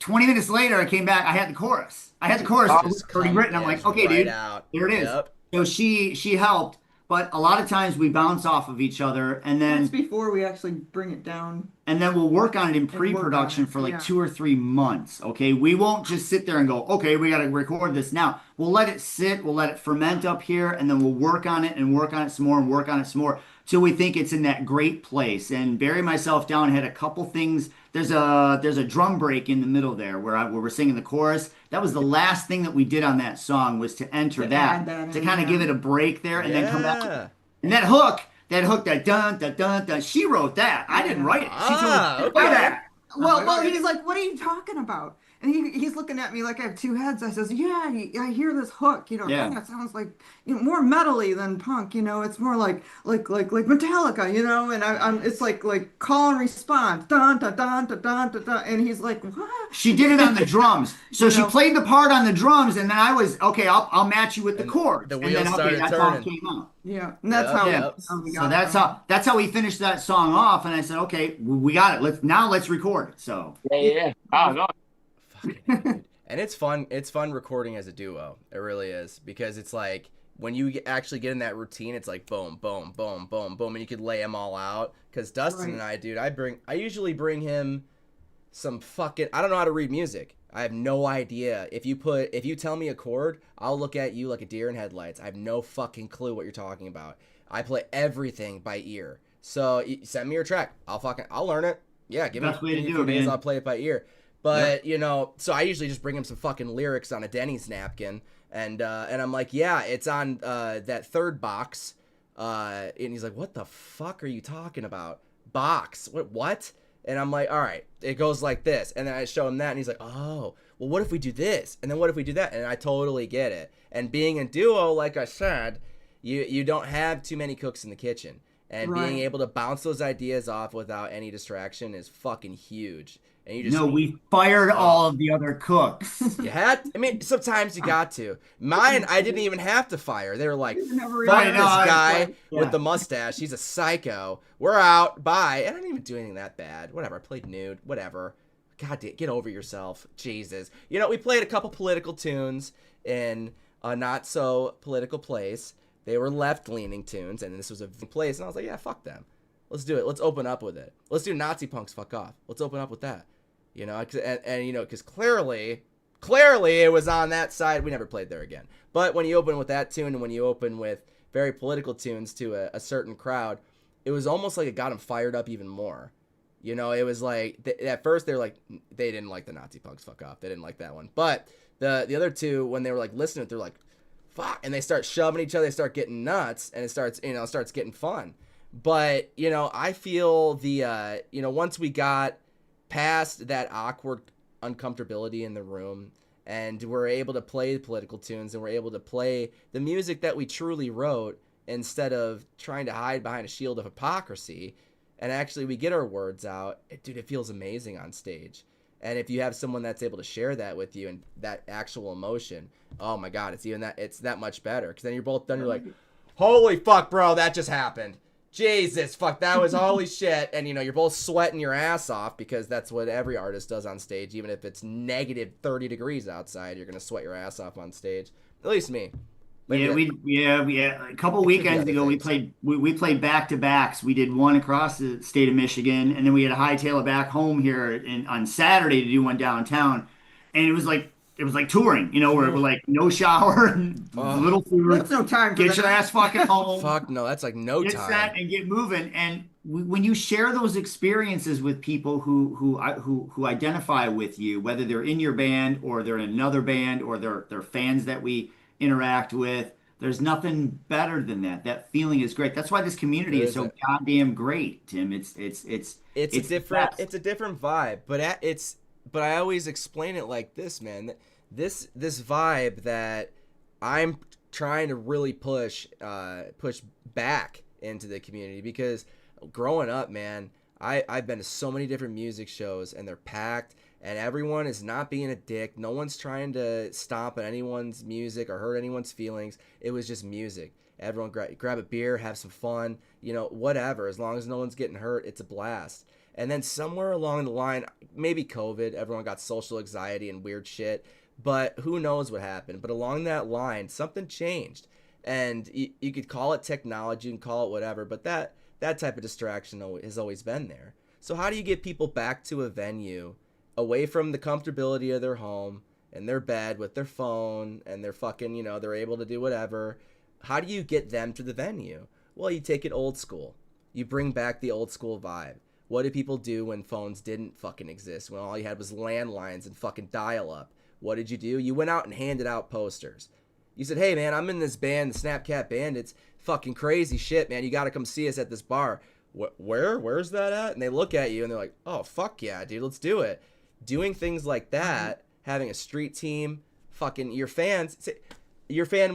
20 minutes later, I came back. I had the chorus. I had the chorus Just already come- written. I'm yeah, like, just okay, right dude, out. there it is. Yep. So she helped, but a lot of times we bounce off of each other, and That's then before we actually bring it down. we'll work on it in work on pre-production it, for like yeah. 2 or 3 months. Okay, we won't just sit there and go, okay, we got to record this now. We'll let it sit, we'll let it ferment up here, and then we'll work on it and work on it some more and work on it some more till we think it's in that great place. And Bury Myself Down had a couple things. There's a drum break in the middle there where we're singing the chorus. That was the last thing that we did on that song was to enter To add that to in, kind of yeah. give it a break there and then come back. Yeah. And that hook, that dun dun dun dun, she wrote that. I didn't write it. She told me to okay. do that. Well, like, he's like, what are you talking about? And he's looking at me like I have two heads. I says, yeah, I hear this hook. You know, Yeah. kind of sounds like, you know, more metally than punk. You know, it's more like Metallica. You know, and I'm it's like call and response, dun dun dun dun dun dun, dun. And he's like, what? She did it on the drums. So she know. played the part on the drums, and then I was okay. I'll match you with the And chords. the and wheels then started that's how it turning. came out. Yeah, and that's Yep, how. yep. We So got that's how we finished that song off. And I said, okay, we got it. Let's record it. So Yeah. Oh, nice. Fucking A, dude. And it's fun. It's fun recording as a duo. It really is because it's like when you actually get in that routine, it's like boom, boom, boom, boom, boom, and you could lay them all out. Because Dustin Right. and I, dude, I usually bring him some fucking. I don't know how to read music. I have no idea. If you tell me a chord, I'll look at you like a deer in headlights. I have no fucking clue what you're talking about. I play everything by ear. So send me your track. I'll learn it. Yeah, give Best me way to a do few it, days. man. I'll play it by ear. But you know, so I usually just bring him some fucking lyrics on a Denny's napkin, and I'm like, yeah, it's on that third box, and he's like, what the fuck are you talking about? Box? What? And I'm like, all right, it goes like this, and then I show him that, and he's like, oh, well, what if we do this, and then what if we do that, and I totally get it. And being a duo, like I said, you don't have too many cooks in the kitchen, and being Right. able to bounce those ideas off without any distraction is fucking huge. And you just no, we fired all of the other cooks. you had. I mean, sometimes you got to. Mine, I didn't even have to fire. They were like, never "Fuck even- this I know, guy it's like- with yeah. the mustache. He's a psycho. We're out. Bye." And I didn't even do anything that bad. Whatever. I played nude. Whatever. God, get over yourself. Jesus. You know, we played a couple political tunes in a not so political place. They were left-leaning tunes, and this was a place, and I was like, yeah, fuck them. Let's do it. Let's open up with it. Let's do Nazi Punks Fuck Off. Let's open up with that. You know, and you know, because clearly it was on that side. We never played there again. But when you open with that tune and when you open with very political tunes to a certain crowd, it was almost like it got them fired up even more. You know, it was like, at first they were like, they didn't like the Nazi Punks Fuck Off. They didn't like that one. But the other two, when they were like listening to it, they're like, fuck. And they start shoving each other. They start getting nuts, and it starts getting fun. But, you know, I feel once we got past that awkward uncomfortability in the room, and we're able to play political tunes, and we're able to play the music that we truly wrote instead of trying to hide behind a shield of hypocrisy, and actually we get our words out, dude, it feels amazing on stage. And if you have someone that's able to share that with you and that actual emotion, oh my God, it's that much better. Because then you're both done, you're like, holy fuck, bro, that just happened. Jesus, fuck, that was holy shit. And, you know, you're both sweating your ass off, because that's what every artist does on stage. Even if it's negative 30 degrees outside, you're going to sweat your ass off on stage. At least me. Maybe a couple weekends ago we played back-to-backs. We did one across the state of Michigan, and then we had a hightail it back home here on Saturday to do one downtown. And it was like touring, you know, where we're like no shower and little food. That's no time. Get your ass fucking home. Fuck no, that's like no get time. Get set and get moving. And when you share those experiences with people who identify with you, whether they're in your band or they're in another band or they're fans that we interact with, there's nothing better than that. That feeling is great. That's why this community is so goddamn great, Tim. It's a different vibe, but I always explain it like this, man. This vibe that I'm trying to really push back into the community, because growing up, man, I've been to so many different music shows, and they're packed, and everyone is not being a dick. No one's trying to stomp on anyone's music or hurt anyone's feelings. It was just music. Everyone grab a beer, have some fun, you know, whatever. As long as no one's getting hurt, it's a blast. And then somewhere along the line, maybe COVID, everyone got social anxiety and weird shit, but who knows what happened. But along that line, something changed. And you could call it technology, you can call it whatever, but that type of distraction has always been there. So how do you get people back to a venue, away from the comfortability of their home and their bed with their phone and their fucking, you know, they're able to do whatever? How do you get them to the venue? Well, you take it old school. You bring back the old school vibe. What did people do when phones didn't fucking exist? When all you had was landlines and fucking dial-up? What did you do? You went out and handed out posters. You said, hey, man, I'm in this band, the Snapcat Bandits. Fucking crazy shit, man. You got to come see us at this bar. Where's that at? And they look at you and they're like, oh, fuck yeah, dude, let's do it. Doing things like that, having a street team, fucking your fan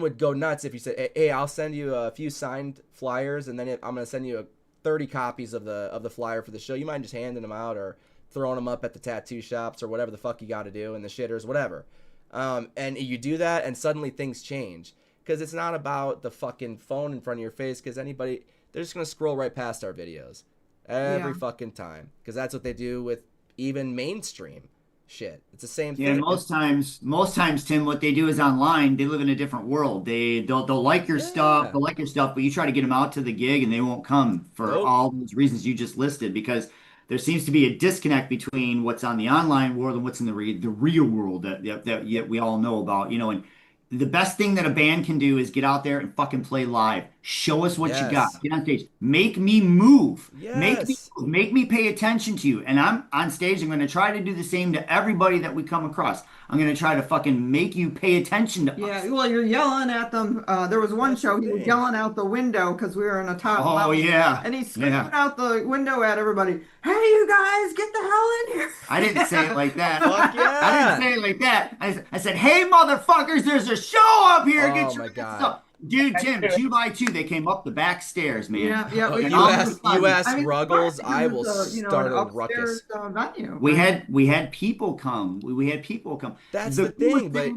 would go nuts if you said, hey, I'll send you a few signed flyers, and then I'm going to send you 30 copies of the flyer for the show. You mind just handing them out or throwing them up at the tattoo shops or whatever the fuck you got to do in the shitters, whatever. And you do that, and suddenly things change, because it's not about the fucking phone in front of your face, because they're just going to scroll right past our videos every fucking time, because that's what they do with even mainstream shit. It's the same thing. Yeah, most times, Tim, what they do is online. They live in a different world. They'll like your stuff. They'll like your stuff, but you try to get them out to the gig, and they won't come for all those reasons you just listed, because there seems to be a disconnect between what's on the online world and what's in the real world that we all know about, you know. And the best thing that a band can do is get out there and fucking play live. Show us what you got. Get on stage. Make me move. Yes. Make me pay attention to you. And I'm on stage. I'm going to try to do the same to everybody that we come across. I'm going to try to fucking make you pay attention to us. Yeah, well, you're yelling at them. There was one show he was yelling out the window because we were in a top level. Oh, yeah. And he's screaming out the window at everybody, hey, you guys, get the hell in here. I didn't say it like that. Fuck yeah. I didn't say it like that. I said, hey, motherfuckers, there's a show up here. Get your stuff. Dude, Tim, 2 by 2, they came up the back stairs, man. Yeah. You ask Ruggles, I will start a ruckus. Venue. We had people come. We had people come. That's the thing, but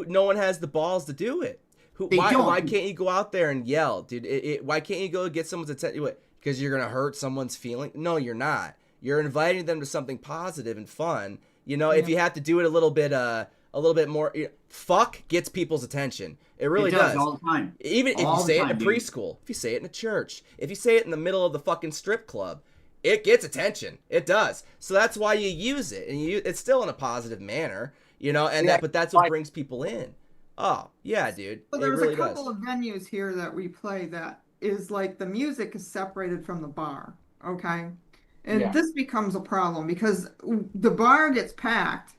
no one has the balls to do it. Why can't you go out there and yell, dude? Why can't you go get someone's attention? Because you're gonna hurt someone's feeling? No, you're not. You're inviting them to something positive and fun. You know, if you have to do it a little bit a little bit more. Fuck gets people's attention. It really It does all the time. Even if All you the say it time, in a dude. preschool, if you say it in a church, if you say it in the middle of the fucking strip club, it gets attention. It does. So that's why you use it, and it's still in a positive manner, and but that's what brings people in. Oh yeah, dude. So It there's really a couple does. of venues here that we play that is like the music is separated from the bar, okay? And Yeah. this becomes a problem because the bar gets packed,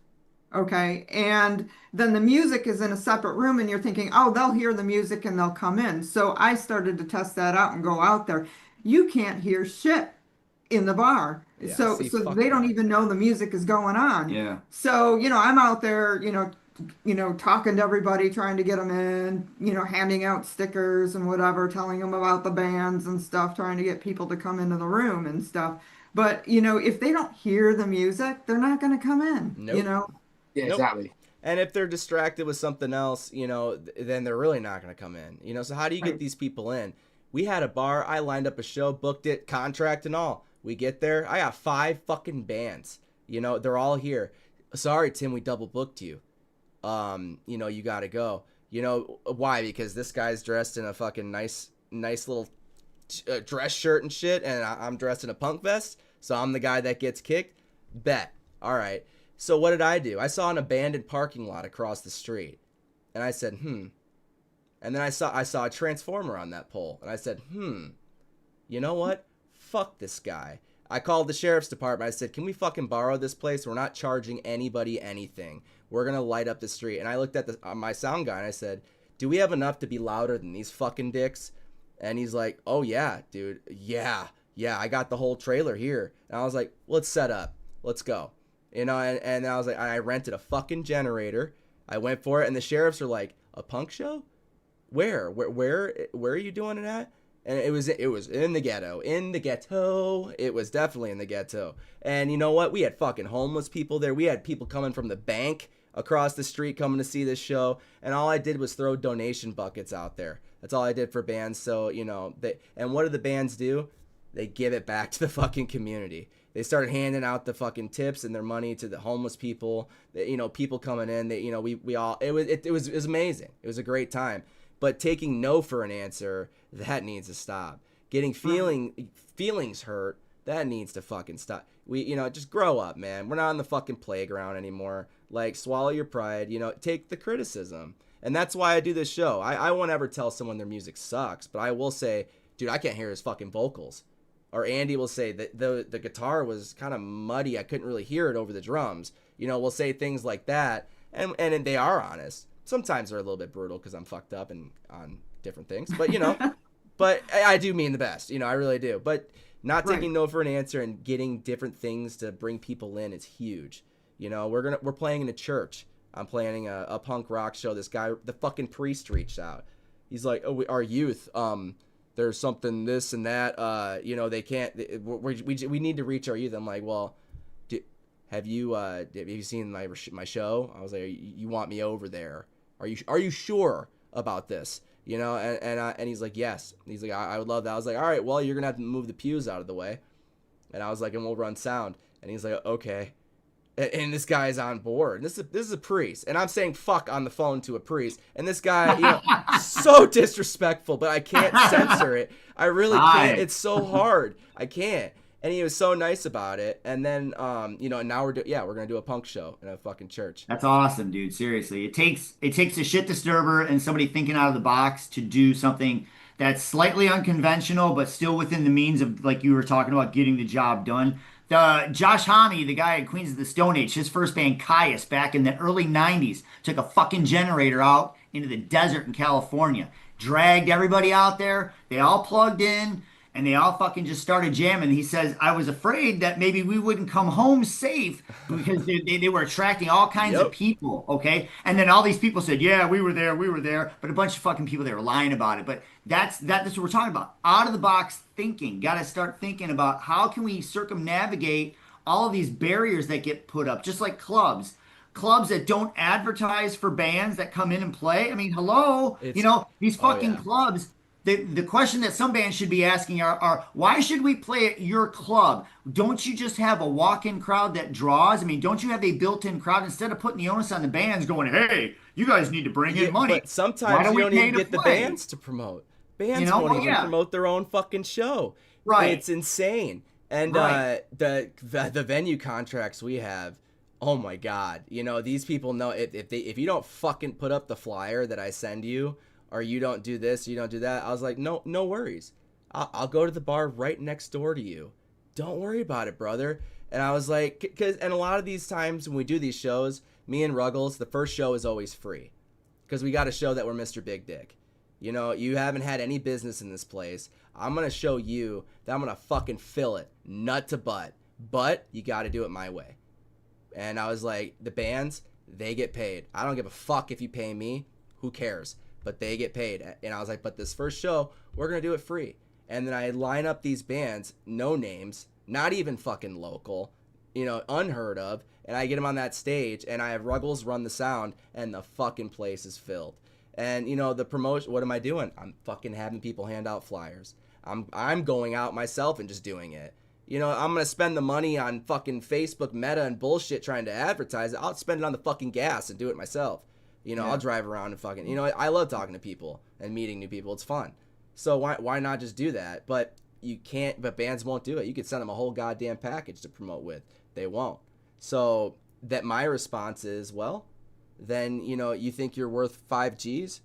okay? And then the music is in a separate room and you're thinking, oh, they'll hear the music and they'll come in. So I started to test that out and go out there. You can't hear shit in the bar. Yeah. So See, so fuck they don't that. even know the music is going on. Yeah. So, I'm out there, talking to everybody, trying to get them in, handing out stickers and whatever, telling them about the bands and stuff, trying to get people to come into the room and stuff. But, if they don't hear the music, they're not going to come in, Nope. Yeah, Nope. exactly. And if they're distracted with something else, then they're really not going to come in. So how do you get Right. these people in? We had a bar. I lined up a show, booked it, contract and all. We get there. I got 5 fucking bands. They're all here. Sorry, Tim, we double booked you. You got to go. Why? Because this guy's dressed in a fucking nice little dress shirt and shit, and I'm dressed in a punk vest, so I'm the guy that gets kicked. Bet. All right. So what did I do? I saw an abandoned parking lot across the street, and I said, And then I saw a transformer on that pole, and I said, You know what? Fuck this guy. I called the sheriff's department. I said, can we fucking borrow this place? We're not charging anybody anything. We're going to light up the street. And I looked at my sound guy and I said, do we have enough to be louder than these fucking dicks? And he's like, oh yeah, dude. Yeah, I got the whole trailer here. And I was like, let's set up. Let's go. And I was like, I rented a fucking generator. I went for it. And the sheriffs are like, a punk show? Where are you doing it at? And it was in the ghetto. It was definitely in the ghetto. And you know what? We had fucking homeless people there. We had people coming from the bank across the street coming to see this show. And all I did was throw donation buckets out there. That's all I did for bands. So, and what do the bands do? They give it back to the fucking community. They started handing out the fucking tips and their money to the homeless people. People coming in. It was amazing. It was a great time. But taking no for an answer, that needs to stop. Getting feelings hurt, that needs to fucking stop. Just grow up, man. We're not on the fucking playground anymore. Like, swallow your pride. Take the criticism. And that's why I do this show. I won't ever tell someone their music sucks, but I will say, dude, I can't hear his fucking vocals. Or Andy will say that the guitar was kind of muddy. I couldn't really hear it over the drums. We'll say things like that. And they are honest. Sometimes they're a little bit brutal because I'm fucked up and on different things. But, but I do mean the best. I really do. But not taking no for an answer and getting different things to bring people in is huge. We're playing in a church. I'm planning a punk rock show. This guy, the fucking priest, reached out. He's like, oh, our youth, there's something this and that. They can't. We need to reach our youth. I'm like, well, have you seen my show? I was like, you want me over there? Are you sure about this? And he's like, yes. He's like, I would love that. I was like, all right, well, you're gonna have to move the pews out of the way. And I was like, and we'll run sound. And he's like, okay. And this guy's on board. This is a priest, and I'm saying fuck on the phone to a priest. And this guy, so disrespectful, but I can't censor it. I really can't. It's so hard. I can't. And he was so nice about it. And then, and now we're gonna do a punk show in a fucking church. That's awesome, dude. Seriously, it takes a shit disturber and somebody thinking out of the box to do something that's slightly unconventional, but still within the means of, like you were talking about, getting the job done. The Josh Homme, the guy at Queens of the Stone Age, his first band Caius back in the early '90s, took a fucking generator out into the desert in California, dragged everybody out there. They all plugged in. And they all fucking just started jamming. He says, I was afraid that maybe we wouldn't come home safe because they were attracting all kinds of people, okay? And then all these people said, yeah, we were there. But a bunch of fucking people, they were lying about it. But that's what we're talking about. Out of the box thinking. Got to start thinking about how can we circumnavigate all of these barriers that get put up, just like clubs. Clubs that don't advertise for bands that come in and play. I mean, hello, these fucking clubs. the question that some bands should be asking are why should we play at your club? Don't you just have a walk-in crowd that draws? I mean, don't you have a built-in crowd instead of putting the onus on the bands going, hey, you guys need to bring in money. But sometimes you don't even get the bands to promote. Bands won't even promote their own fucking show. Right. It's insane. And the venue contracts we have, oh my God. You know, these people know if you don't fucking put up the flyer that I send you, or you don't do this, you don't do that. I was like, no worries. I'll go to the bar right next door to you. Don't worry about it, brother. And I was like, and a lot of these times when we do these shows, me and Ruggles, the first show is always free. Because we got to show that we're Mr. Big Dick. You know, you haven't had any business in this place. I'm going to show you that I'm going to fucking fill it, nut to butt. But you got to do it my way. And I was like, the bands, they get paid. I don't give a fuck if you pay me. Who cares? But they get paid. And I was like, but this first show, we're going to do it free. And then I line up these bands, no names, not even fucking local, you know, unheard of. And I get them on that stage, and I have Ruggles run the sound, and the fucking place is filled. And, you know, the promotion, what am I doing? I'm fucking having people hand out flyers. I'm going out myself and just doing it. You know, I'm going to spend the money on fucking Facebook Meta and bullshit trying to advertise it. I'll spend it on the fucking gas and do it myself. You know, I'll drive around and fucking, you know, I love talking to people and meeting new people. It's fun. So why not just do that? But you can't, but bands won't do it. You could send them a whole goddamn package to promote with. They won't. So that my response is, well, then, you know, you think you're worth 5 G's?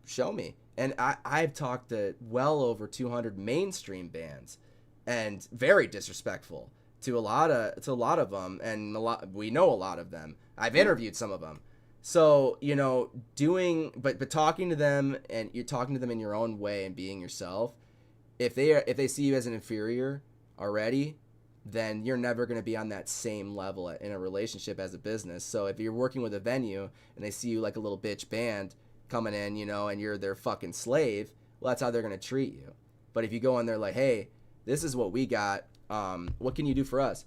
Show me. And I've talked to well over 200 mainstream bands, and very disrespectful to a lot of them, and we know a lot of them. I've interviewed some of them. So, you know, but talking to them, and you're talking to them in your own way and being yourself, if they see you as an inferior already, then you're never going to be on that same level in a relationship as a business. So if you're working with a venue and they see you like a little bitch band coming in, you know, and you're their fucking slave, well, that's how they're going to treat you. But if you go in there like, hey, this is what we got, what can you do for us?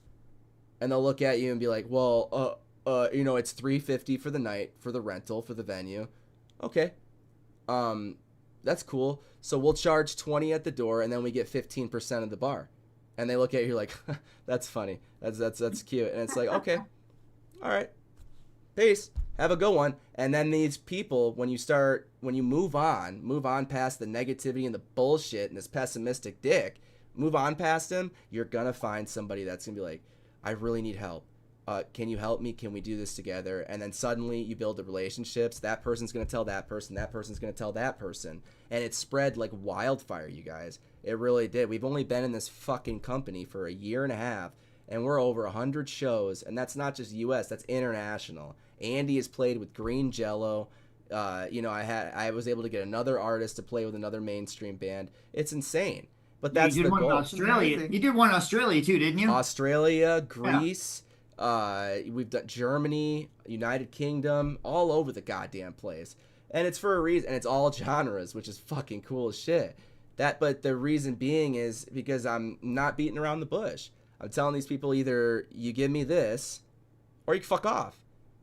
And they'll look at you and be like, well, you know, it's $350 for the night for the rental for the venue. Okay. That's cool. So we'll charge $20 at the door, and then we get 15% of the bar. And they look at you like, that's funny. That's cute. And it's like, okay, all right, peace. Have a good one. And then these people, when you move on past the negativity and the bullshit and this pessimistic dick, move on past them, you're gonna find somebody that's gonna be like, I really need help. Can you help me? Can we do this together? And then suddenly you build the relationships. That person's going to tell that person. That person's going to tell that person. And it spread like wildfire, you guys. It really did. We've only been in this fucking company for a year and a half, and we're over 100 shows. And that's not just U.S., that's international. Andy has played with Green Jello. You know, I was able to get another artist to play with another mainstream band. It's insane. But that's the goal. You did one in Australia too, didn't you? Australia, Greece. Yeah. We've done Germany, United Kingdom, all over the goddamn place. And it's for a reason, and it's all genres, which is fucking cool as shit. But the reason being is because I'm not beating around the bush. I'm telling these people either you give me this or you can fuck off.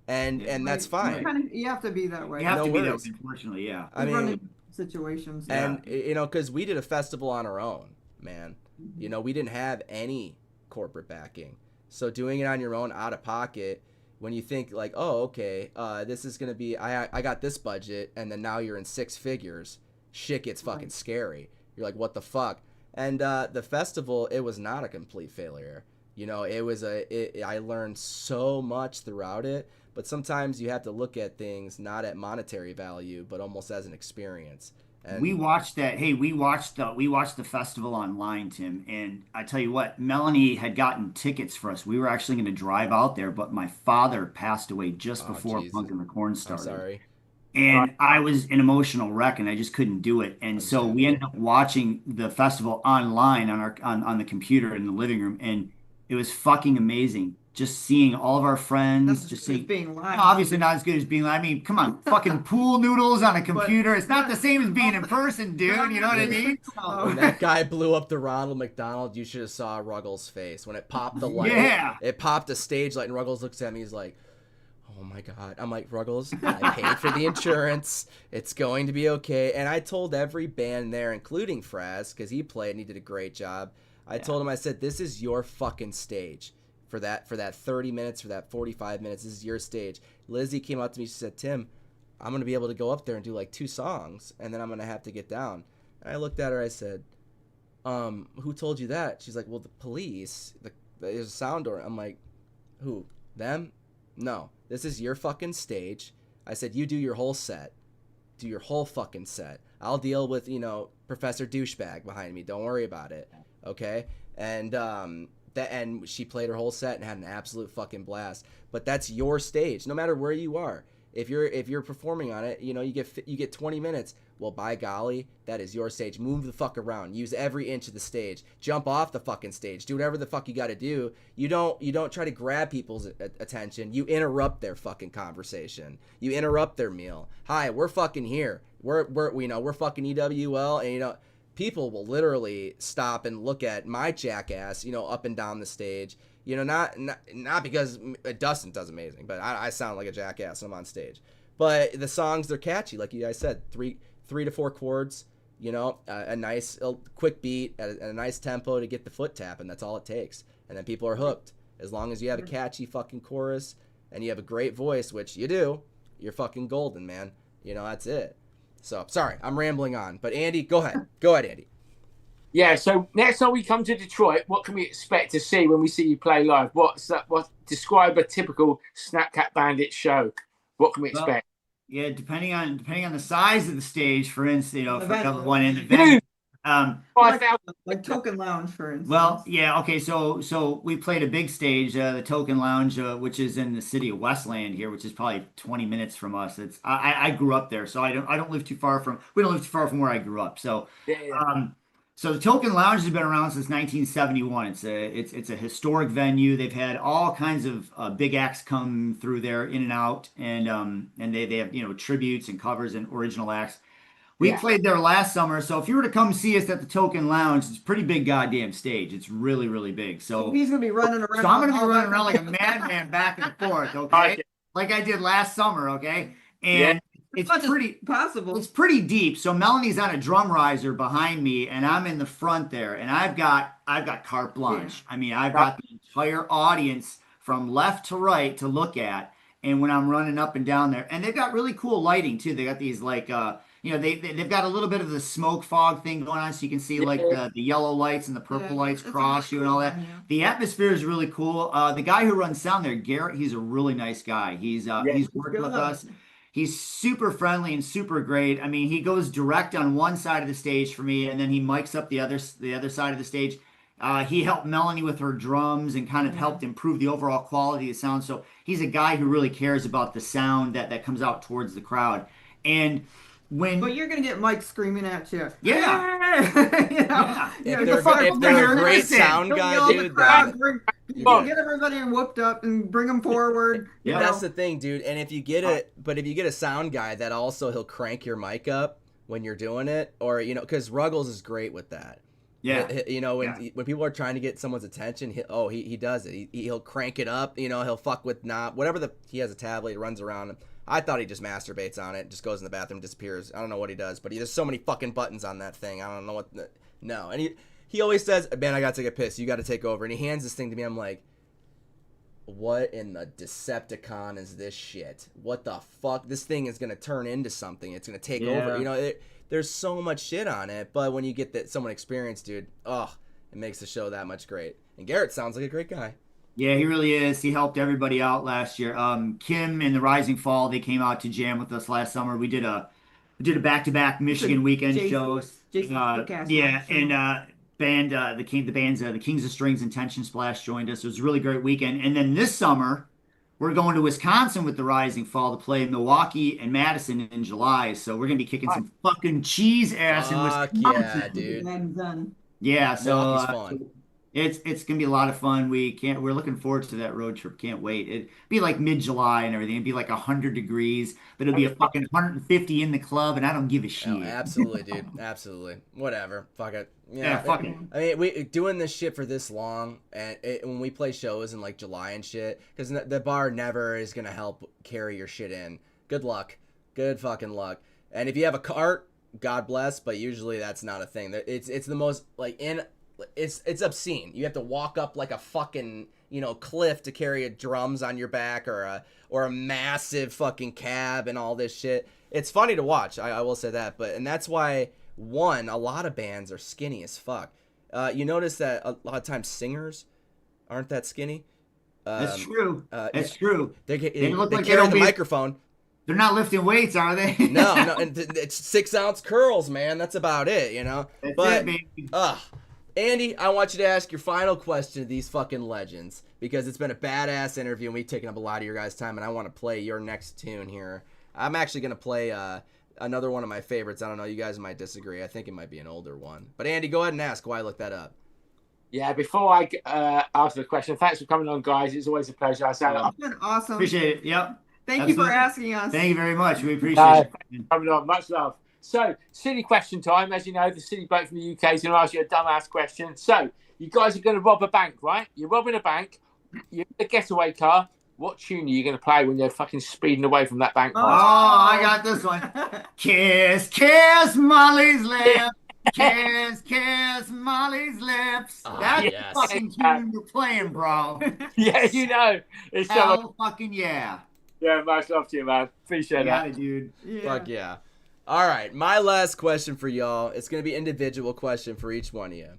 And that's fine. You have to be that way. You have to be that way, unfortunately, yeah. I mean, situations. And, you know, because we did a festival on our own, man. You know, we didn't have any corporate backing. So doing it on your own out of pocket, when you think like, oh, okay, this is going to be, I got this budget, and then now you're in 6 figures, shit gets fucking scary. You're like, what the fuck? And the festival, it was not a complete failure. You know, I learned so much throughout it, but sometimes you have to look at things not at monetary value, but almost as an experience. And we watched that. Hey, we watched the festival online, Tim. And I tell you what, Melanie had gotten tickets for us. We were actually going to drive out there, but my father passed away just before Punk and the Corn started. I'm sorry. And I was an emotional wreck, and I just couldn't do it. And so we ended up watching the festival online on the computer in the living room, and it was fucking amazing. Just seeing all of our friends, just seeing being live. Obviously not as good as being live. I mean, come on, fucking pool noodles on a computer. It's not the same as being in person, dude. You know what I mean? When that guy blew up the Ronald McDonald, you should have saw Ruggles' face when it popped the light. Yeah. It popped the stage light, and Ruggles looks at me. He's like, oh my God. I'm like, Ruggles, I paid for the insurance. It's going to be okay. And I told every band there, including Fraz, because he played and he did a great job. I told him, I said, this is your fucking stage. For that 30 minutes, for that 45 minutes, this is your stage. Lizzie came up to me, she said, Tim, I'm going to be able to go up there and do like 2 songs, and then I'm going to have to get down. And I looked at her, I said, who told you that? She's like, well, the police. There's a sound door. I'm like, who? Them? No. This is your fucking stage. I said, you do your whole set. Do your whole fucking set. I'll deal with, Professor Douchebag behind me. Don't worry about it. Okay? And, and she played her whole set and had an absolute fucking blast. But that's your stage, no matter where you are. If you're performing on it, you get 20 minutes. Well, by golly, that is your stage. Move the fuck around. Use every inch of the stage. Jump off the fucking stage. Do whatever the fuck you got to do. You don't try to grab people's attention. You interrupt their fucking conversation. You interrupt their meal. Hi, we're fucking here. We're fucking EWL, and people will literally stop and look at my jackass, up and down the stage. Not because Dustin does amazing, but I sound like a jackass when I'm on stage. But the songs, they're catchy, like you guys said, three to four chords, a nice quick beat at a nice tempo to get the foot tapping. That's all it takes, and then people are hooked. As long as you have a catchy fucking chorus and you have a great voice, which you do, you're fucking golden, man. That's it. So sorry, I'm rambling on, but Andy, go ahead, Andy. Yeah, so next time we come to Detroit, what can we expect to see when we see you play live? Describe a typical Snapcat Bandits show. What can we expect? Yeah, depending on the size of the stage, for instance, for venue. number one in the venue. Like Token Lounge, for instance. Well, yeah, okay, so we played a big stage, the Token Lounge, which is in the city of Westland here, which is probably 20 minutes from us. I grew up there, so we don't live too far from where I grew up. So so the Token Lounge has been around since 1971. It's a historic venue. They've had all kinds of big acts come through there, in and out, and they have tributes and covers and original acts. We played there last summer, so if you were to come see us at the Token Lounge, it's a pretty big goddamn stage. It's really, really big. So he's gonna be running around. So I'm gonna be running around like a madman back and forth, okay? Like I did last summer, okay? And it's pretty possible. It's pretty deep. So Melanie's on a drum riser behind me, and I'm in the front there, and I've got carte blanche. I mean, I've got the entire audience from left to right to look at, and when I'm running up and down there, and they've got really cool lighting too. They got these like they've got a little bit of the smoke fog thing going on, so you can see like the yellow lights and the purple lights cross you and all that. The atmosphere is really cool. The guy who runs sound there, Garrett, he's a really nice guy. He's worked with us. He's super friendly and super great. I mean, he goes direct on one side of the stage for me, and then he mics up the other side of the stage. He helped Melanie with her drums and kind of helped improve the overall quality of sound. So he's a guy who really cares about the sound that comes out towards the crowd. And but you're gonna get Mike screaming at you. Yeah. If they're a great sound guy, dude, get everybody whooped up and bring them forward. That's the thing, dude. And if you get a sound guy that also he'll crank your mic up when you're doing it, or because Ruggles is great with that. Yeah. When people are trying to get someone's attention, he does it. He'll crank it up. He'll fuck with whatever he has a tablet. He runs around. I thought he just masturbates on it, just goes in the bathroom, disappears. I don't know what he does, but there's so many fucking buttons on that thing. I don't know what. No, and he always says, "Man, I gotta take a piss. You gotta take over." And he hands this thing to me. I'm like, "What in the Decepticon is this shit? What the fuck? This thing is gonna turn into something. It's gonna take over." There's so much shit on it, but when you get someone experienced, dude, it makes the show that much great. And Garrett sounds like a great guy. Yeah, he really is. He helped everybody out last year. Kim and the Rising Fall, they came out to jam with us last summer. We did a back-to-back Michigan weekend shows. The Kings of Strings and Tension Splash joined us. It was a really great weekend. And then this summer, we're going to Wisconsin with the Rising Fall to play Milwaukee and Madison in July. So we're gonna be kicking some fucking cheese ass in Wisconsin. Yeah, dude. Yeah, so Milwaukee's fun. It's gonna be a lot of fun. We're looking forward to that road trip. Can't wait. It'd be like mid-July and everything. It'd be like 100 degrees, but it'll be a fucking 150 in the club, and I don't give a Oh, shit. absolutely, dude. Absolutely. Whatever. Fuck it. Yeah, fuck it. I mean, we doing this shit for this long, and when we play shows in like July and shit, because the bar never is gonna help carry your shit in. Good luck. Good fucking luck. And if you have a cart, God bless, but usually that's not a thing. It's the most like it's obscene. You have to walk up like a fucking cliff to carry a drums on your back or a massive fucking cab and all this shit. It's funny to watch. I will say that, and that's why a lot of bands are skinny as fuck. You notice that a lot of times singers aren't that skinny. That's true. That's true. They look like carry the microphone. They're not lifting weights, are they? No, and it's 6-ounce curls, man. That's about it, That's But it, baby. Andy, I want you to ask your final question to these fucking legends because it's been a badass interview and we've taken up a lot of your guys' time, and I want to play your next tune here. I'm actually gonna play another one of my favorites. I don't know, you guys might disagree. I think it might be an older one. But Andy, go ahead and ask why I looked that up. Yeah, before I answer the question, thanks for coming on, guys. It's always a pleasure. It's been awesome. Appreciate it. Yep. Thank you for asking us. Thank you very much. We appreciate it. Coming on, much love. So, silly question time. As you know, the silly bloke from the UK is going to ask you a dumbass question. So, you guys are going to rob a bank, right? You're robbing a bank. You're in a getaway car. What tune are you going to play when you're fucking speeding away from that bank? Oh, I got this one. Kiss, kiss Molly's lips. Kiss, kiss Molly's lips. That's the fucking tune you're playing, bro. Yeah, you know. It's Hell fucking yeah. Yeah, much love to you, man. Appreciate that. Yeah, dude. Yeah. Fuck yeah. All right, my last question for y'all. It's gonna be individual question for each one of you.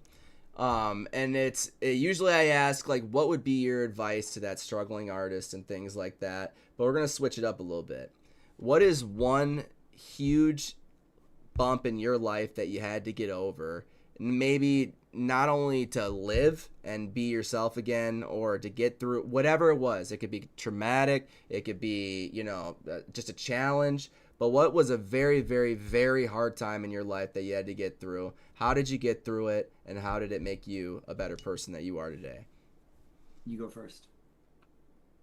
And usually I ask like, what would be your advice to that struggling artist and things like that. But we're gonna switch it up a little bit. What is one huge bump in your life that you had to get over? Maybe not only to live and be yourself again or to get through whatever it was. It could be traumatic. It could be, just a challenge. But what was a very, very, very hard time in your life that you had to get through? How did you get through it? And how did it make you a better person that you are today? You go first.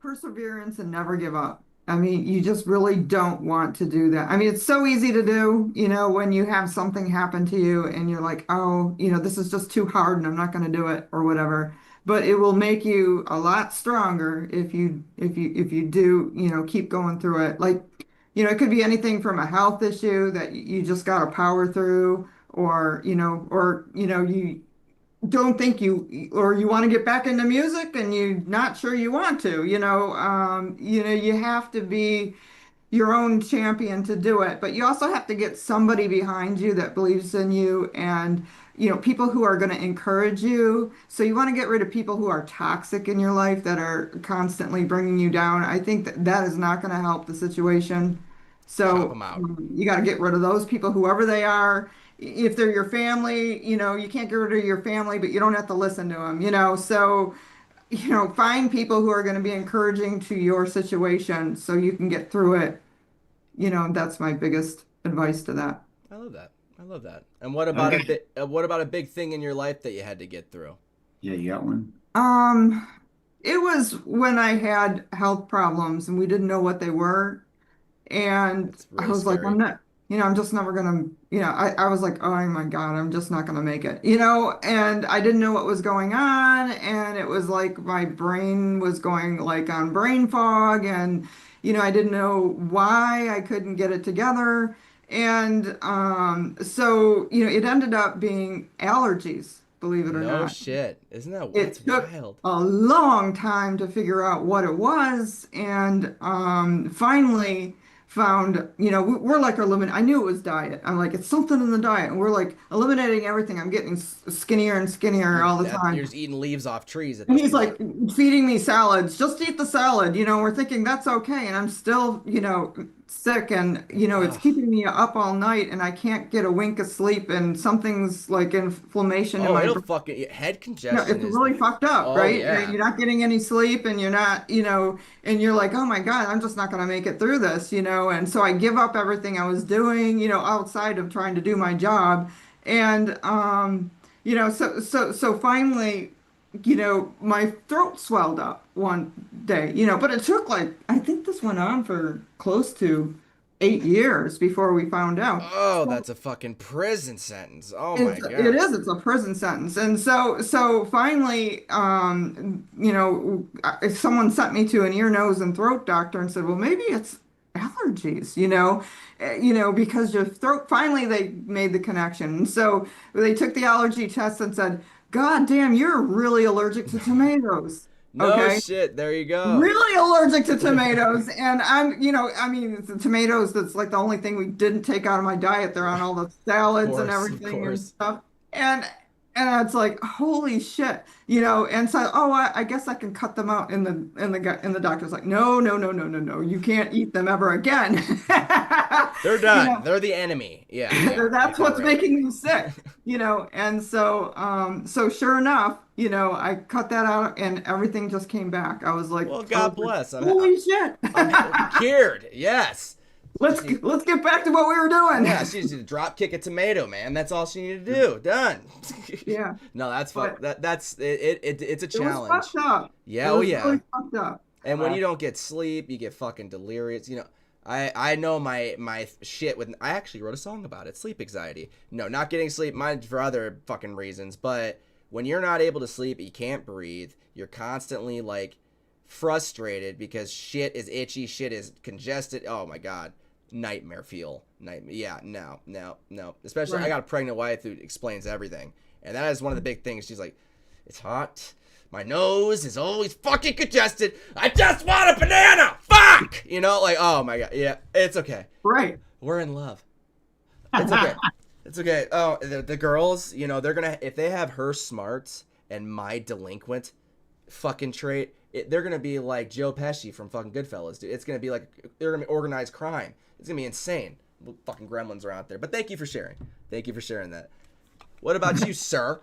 Perseverance and never give up. I mean, you just really don't want to do that. I mean, it's so easy to do, when you have something happen to you and you're like, oh, this is just too hard and I'm not going to do it or whatever. But it will make you a lot stronger if you do, keep going through it. Like, it could be anything from a health issue that you just got to power through, or you don't think you want to get back into music and you're not sure you want to, you have to be your own champion to do it, but you also have to get somebody behind you that believes in you and, people who are going to encourage you. So you want to get rid of people who are toxic in your life that are constantly bringing you down. I think that is not going to help the situation. So you got to get rid of those people, whoever they are. If they're your family, you can't get rid of your family, but you don't have to listen to them, so, find people who are going to be encouraging to your situation so you can get through it. That's my biggest advice to that. I love that. And what about a big thing in your life that you had to get through? Yeah, you got one? It was when I had health problems and we didn't know what they were. And Really I was scary. like, I'm just never gonna, I was like, oh my God, I'm just not gonna make it, and I didn't know what was going on. And it was like my brain was going like on brain fog. And, I didn't know why I couldn't get it together. And so, it ended up being allergies, believe it or No not. shit. Isn't that It took wild? a long time to figure out what it was, and finally found, we're like I knew it was diet. I'm like, it's something in the diet, and we're like eliminating everything. I'm getting skinnier and skinnier all the time. You're just eating leaves off trees. And he's like feeding me salads. Just eat the salad. We're thinking that's okay. And I'm still, sick, and, it's keeping me up all night and I can't get a wink of sleep, and something's like inflammation in my it'll brain. fucking head congestion. It's really fucked up, right? Yeah. You're not getting any sleep and you're not, and you're like, oh my God, I'm just not going to make it through this, and so I give up everything I was doing, outside of trying to do my job. And, so finally, my throat swelled up one day, but it took like, I think this went on for close to 8 years before we found out. Oh, So that's a fucking prison sentence. Oh my it god. is, it's a prison sentence. And so finally, someone sent me to an ear, nose, and throat doctor and said, well, maybe it's allergies, because your throat, finally they made the connection. And so they took the allergy test and said, God damn, you're really allergic to tomatoes. No Okay. shit. There you go. Really allergic to tomatoes. And I mean, the tomatoes, that's like the only thing we didn't take out of my diet. They're on all the Of salads and course, of everything and course. stuff. And it's like, holy shit, and so, oh, I guess I can cut them out. And the doctor's like, no, no, no, no, no, no, you can't eat them ever again. They're You done. know, They're the enemy. Yeah, yeah. that's Get what's rid. making you sick, and so sure enough, I cut that out and everything just came back. I was like, Well, God bless. holy shit. I'm cured. Yes. Let's get back to what we were doing. Yeah, she just need to drop kick a tomato, man. That's all she needed to do. Done. Yeah. No, that's But that's it. It's a it was challenge. fucked up. Yeah, It oh was yeah. really fucked up. And when you don't get sleep, you get fucking delirious. I know my shit with. I actually wrote a song about it. Sleep anxiety. No, not getting sleep. Mine for other fucking reasons. But when you're not able to sleep, you can't breathe. You're constantly like frustrated because shit is itchy. Shit is congested. Oh my god. Nightmare feel. Nightmare. Yeah, no. Especially, I Right. got a pregnant wife who explains everything. And that is one of the big things. She's like, it's hot. My nose is always fucking congested. I just want a banana. Fuck. Like, oh my god. Yeah, it's okay. Right. We're in love. It's okay. It's okay. Oh, the girls, they're gonna, if they have her smarts and my delinquent fucking trait, they're gonna be like Joe Pesci from fucking Goodfellas, dude. It's gonna be like, they're gonna be organized crime. It's gonna be insane. Fucking gremlins are out there. But thank you for sharing. Thank you for sharing that. What about you, sir?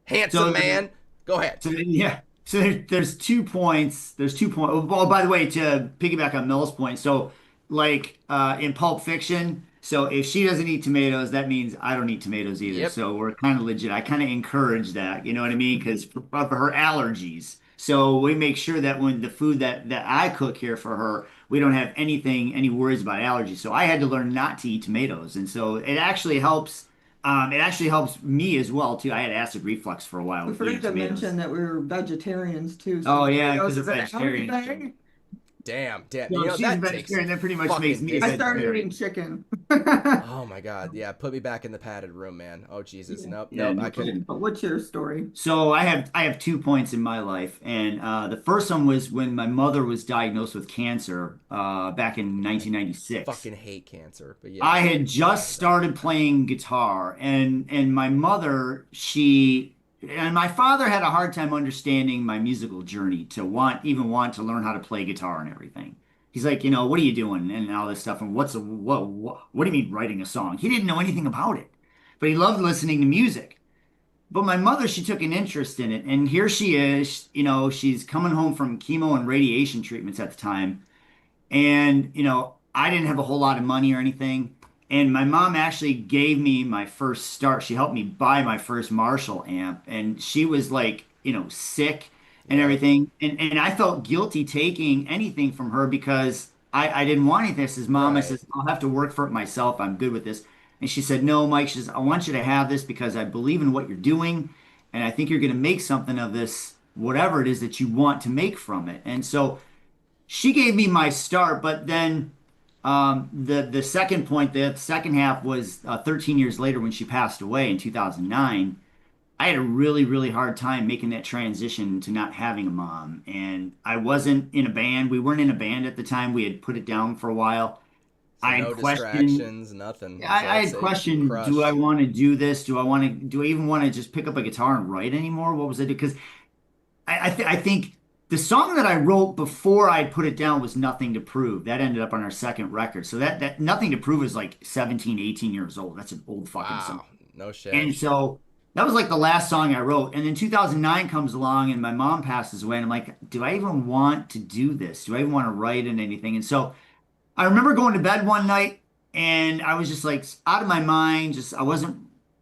Handsome man. Go ahead. So yeah, so there's 2 points. There's 2 points. Oh, by the way, to piggyback on Mel's point, so like in Pulp Fiction, so if she doesn't eat tomatoes, that means I don't eat tomatoes either. Yep. So we're kind of legit. I kind of encourage that. You know what I mean? Because of her allergies. So we make sure that when the food that I cook here for her, we don't have any worries about allergies. So I had to learn not to eat tomatoes, and so it actually helps. It actually helps me as well too. I had acid reflux for a while We with forgot eating to tomatoes. mention that we were vegetarians too. Oh yeah, tomatoes because is of an vegetarian. allergy. Damn. No, if she's a That takes vegetarian, that pretty much makes fucking me a I started vegetarian. eating chicken. Oh my god. Yeah, put me back in the padded room, man. Oh Jesus. Yeah. Nope. Yeah, Nope. no I couldn't. kidding. But what's your story? So I have 2 points in my life, and the first one was when my mother was diagnosed with cancer back in 1996. Fucking hate cancer. But yeah. I had just started playing guitar, and my mother, and my father had a hard time understanding my musical journey to want to learn how to play guitar and everything. He's like, what are you doing and all this stuff, and what do you mean writing a song? He didn't know anything about it, but he loved listening to music. But my mother, she took an interest in it, and here she is, she's coming home from chemo and radiation treatments at the time. And, I didn't have a whole lot of money or anything. And my mom actually gave me my first start. She helped me buy my first Marshall amp. And she was like, sick and Yeah. everything. And I felt guilty taking anything from her because I didn't want anything. I says, Mom, I Right. says, I'll have to work for it myself. I'm good with this. And she said, No, Mike, she says, I want you to have this because I believe in what you're doing. And I think you're going to make something of this, whatever it is that you want to make from it. And so she gave me my start, but then the second point, the second half was 13 years later when she passed away in 2009. I had a really, really hard time making that transition to not having a mom. And I wasn't in a band. We weren't in a band at the time. We had put it down for a while. So I no had questioned. distractions, nothing. I That's had it. questioned, Crushed. do I want to do this? Do I even want to just pick up a guitar and write anymore? What was it? Because I think the song that I wrote before I put it down was Nothing to Prove. That ended up on our second record. So that Nothing to Prove is like 17, 18 years old. That's an old fucking song. Wow. No shit. And so that was like the last song I wrote. And then 2009 comes along and my mom passes away. And I'm like, do I even want to do this? Do I even want to write in anything? And so I remember going to bed one night and I was just like out of my mind. I wasn't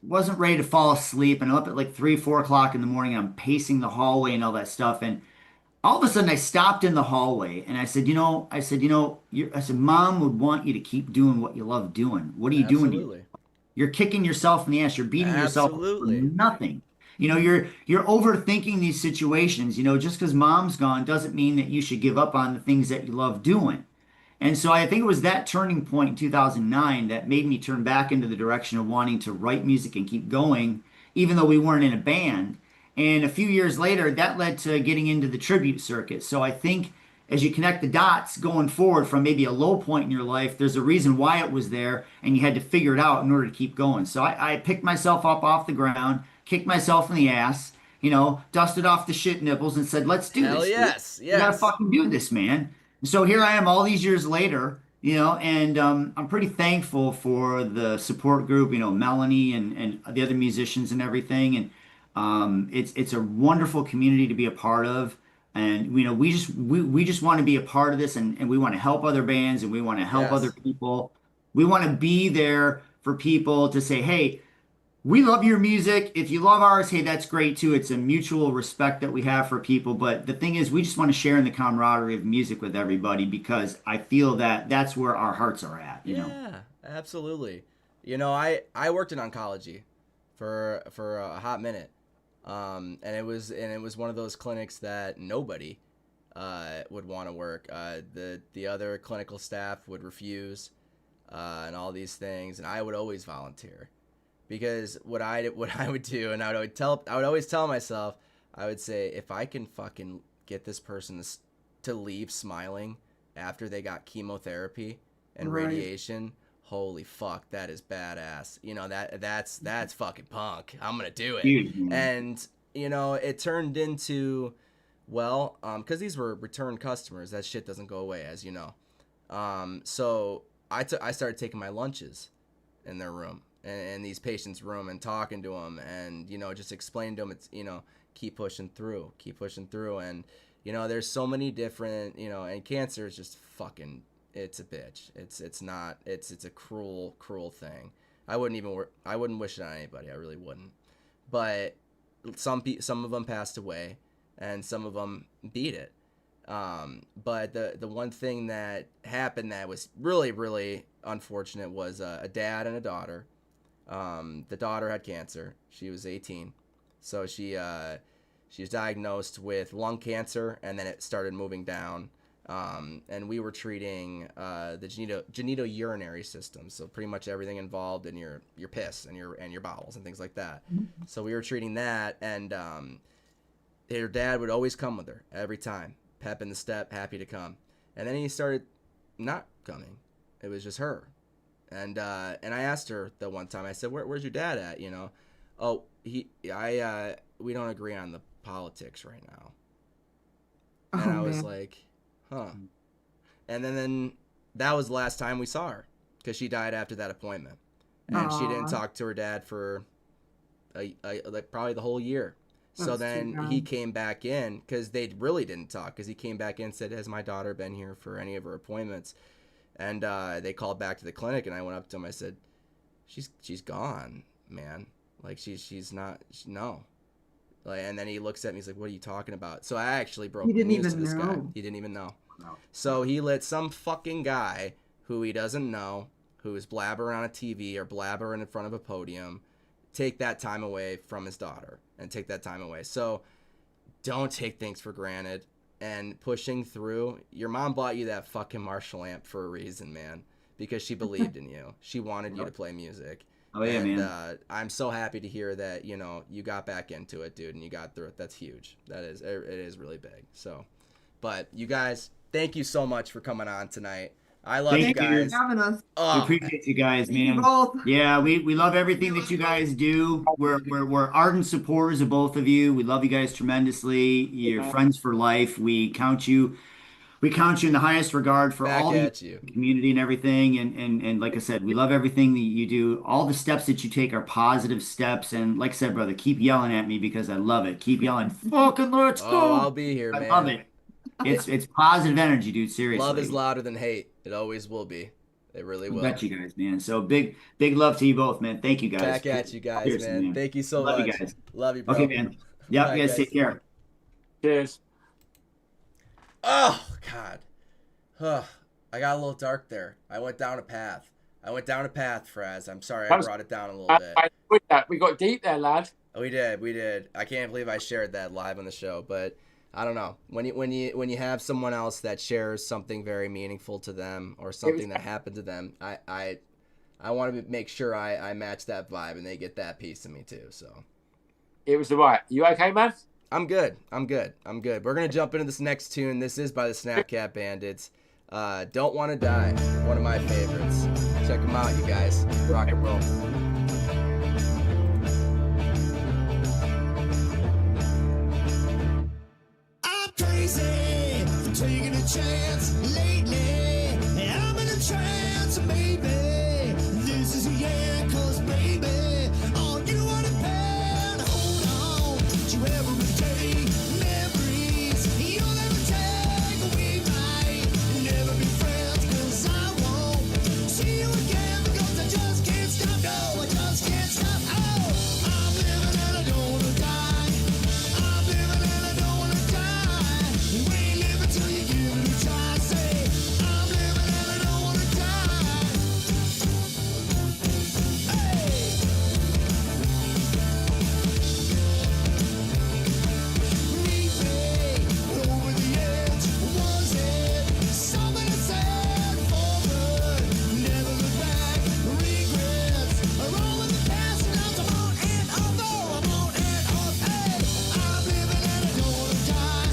wasn't ready to fall asleep, and I'm up at like 3, 4 o'clock in the morning. And I'm pacing the hallway and all that stuff, and all of a sudden I stopped in the hallway and I said, I said, Mom would want you to keep doing what you love doing. What are you doing to you? Absolutely. You're kicking yourself in the ass. You're beating yourself up for Absolutely. nothing. You're overthinking these situations. Just because mom's gone doesn't mean that you should give up on the things that you love doing. And so I think it was that turning point in 2009 that made me turn back into the direction of wanting to write music and keep going, even though we weren't in a band. And a few years later, that led to getting into the tribute circuit. So I think as you connect the dots going forward from maybe a low point in your life, there's a reason why it was there, and you had to figure it out in order to keep going. So I picked myself up off the ground, kicked myself in the ass, dusted off the shit nipples and said, let's do Hell this. yes. You gotta Yes. fucking do this, man. So here I am all these years later, and I'm pretty thankful for the support group, Melanie and the other musicians and everything. And it's a wonderful community to be a part of. And we just want to be a part of this, and we want to help other bands, and we want to help other Yes. people. We want to be there for people to say, hey, we love your music. If you love ours, hey, that's great too. It's a mutual respect that we have for people. But the thing is, we just want to share in the camaraderie of music with everybody because I feel that that's where our hearts are at. Yeah, absolutely. I worked in oncology for a hot minute. And it was one of those clinics that nobody would want to work. The other clinical staff would refuse, and all these things, and I would always volunteer. Because what I would do, and I would always tell myself, I would say, if I can fucking get this person to leave smiling after they got chemotherapy and Right. radiation, holy fuck, that is badass. That's fucking punk. I'm gonna do it. Huge, man. And it turned into, well, because these were return customers, that shit doesn't go away, as you know. So I started taking my lunches in their room, and these patients' room, and talking to them, and just explain to them, it's keep pushing through, and there's so many different, and cancer is just fucking, it's a bitch. It's a cruel thing. I wouldn't wish it on anybody. I really wouldn't. But some of them passed away, and some of them beat it. But the one thing that happened that was really, really unfortunate was a dad and a daughter. The daughter had cancer. She was 18, so she was diagnosed with lung cancer, and then it started moving down. And we were treating the genitourinary system, so pretty much everything involved in your piss and your bowels and things like that. So we were treating that, and her dad would always come with her every time, pep in the step, happy to come. And then he started not coming. It was just her. And I asked her the one time, I said, where's your dad at? Oh, we don't agree on the politics right now. And Oh, I was man. like, huh. And then that was the last time we saw her, because she died after that appointment, and she didn't Aw. talk to her dad for like probably the whole year. So That's too then he bad. came back in, because they really didn't talk, because he came back in and said, has my daughter been here for any of her appointments? And they called back to the clinic, and I went up to him. I said, she's gone, man. Like she's not. No. Like, and then he looks at me. He's like, "What are you talking about?" So I actually broke He the didn't news to even this guy. know. He didn't even know. No. So he let some fucking guy who he doesn't know, who is blabbering on a TV or blabbering in front of a podium, take that time away from his daughter and take that time away. So don't take things for granted, and pushing through. Your mom bought you that fucking Marshall amp for a reason, man, because she believed in you. She wanted you to play music. Oh yeah, And man. I'm so happy to hear that you got back into it, dude, and you got through it. That's huge. It is really big. So, but you guys, thank you so much for coming on tonight. I love you Thank Thank you guys. for having us. We Oh, appreciate you guys, Thank you man. both. Yeah, we love everything that you guys do. We're ardent supporters of both of you. We love you guys tremendously. You're friends for life. We count you in the highest regard for back all you at you. community and everything. And like I said, we love everything that you do. All the steps that you take are positive steps. And like I said, brother, keep yelling at me because I love it. Keep yelling, fucking let's Oh, go. I'll be here, I man. love it. It's positive energy, dude. Seriously. Love is louder than hate. It always will be. They really I will. bet you guys, man. So big love to you both, man. Thank you guys. Back at you guys, Seriously, man. Thank you so Love much. you guys. Love you, bro. Okay, man. Yep, Bye, you guys guys. take care. Cheers. Oh, God. Huh. I got a little dark there. I went down a path. Fraz. I'm sorry I brought it down a little bit. I enjoyed that. We got deep there, lad. We did. I can't believe I shared that live on the show, but I don't know. When you have someone else that shares something very meaningful to them or something that happened to them, I want to make sure I match that vibe and they get that piece of me too. So It was the right. You okay, man? I'm good. We're gonna jump into this next tune. This is by the Snapcat Bandits. Don't Want to Die. One of my favorites. Check them out, you guys. Rock and roll. I'm crazy for taking a chance lately. I'm in a trance, baby. This is a yeah, 'cause baby, on you want to pen. Hold on to every day. Memories you'll never take. We might never be friends, 'cause I won't see you again, because I just can't stop. No, I just can't stop. Oh, I'm living and I don't want to die. I'm living and I don't want to die. You ain't living till you give it a try. Say, I'm living and I don't want to die. Hey! Meet me over the edge. Was it something I said forward? Never look back. Regrets are all in the past, and I'm on and off. Oh, I'm on and off. Hey, I'm living and I don't want to die.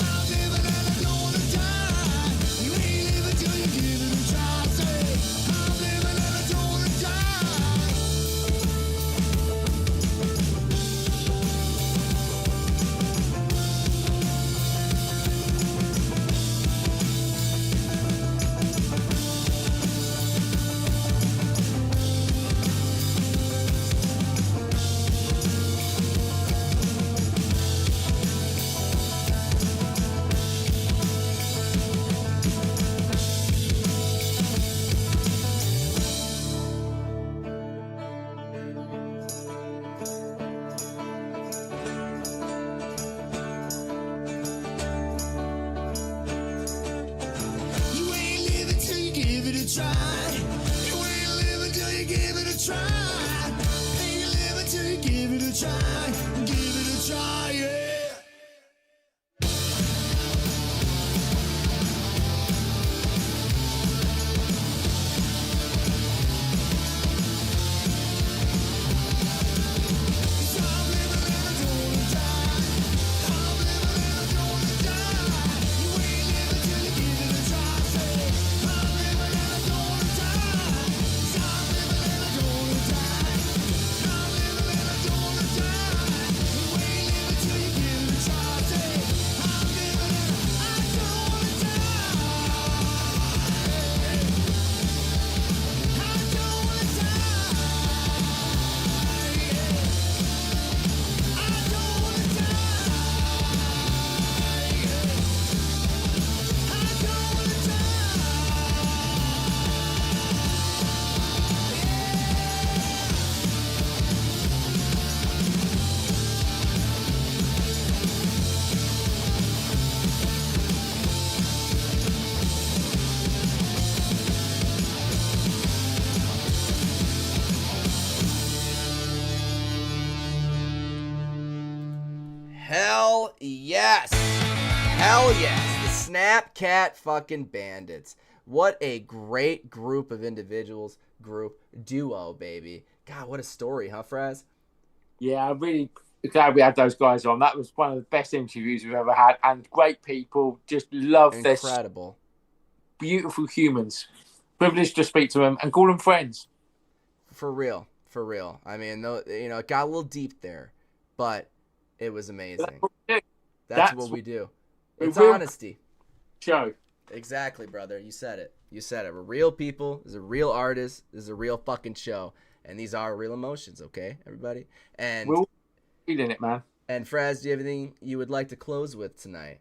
I'm living and I don't want to die. You ain't living till you give it a try. Say, I'm living and I don't want to die. You ain't living till you give it a try. You ain't living till you give it a try. Ain't living till you give it a try. Give it a try, yeah. Cause I'm living and I don't wanna die. I'm living and I don't wanna die. You ain't living till you give it a try. Say, I'm living and I don't wanna die. Cause I'm living and I don't wanna die. I'm living and I don't wanna die. You ain't living till you give it a try. Say, I'm living and I don't wanna die. I don't wanna die. I don't wanna die. I don't wanna Hell yes. Hell yes. The Snapcat fucking Bandits. What a great group of individuals, duo, baby. God, what a story, huh, Fraz? Yeah, I'm really glad we had those guys on. That was one of the best interviews we've ever had, and great people. Just love this. Incredible. Beautiful humans. Privileged to speak to them and call them friends. For real. I mean, it got a little deep there, but it was amazing. That's what we do. It's real honesty. show. Exactly, brother. You said it. We're real people. This is a real artist. This is a real fucking show. And these are real emotions, okay, everybody? And We're all feeling it, man. And Fraz, do you have anything you would like to close with tonight?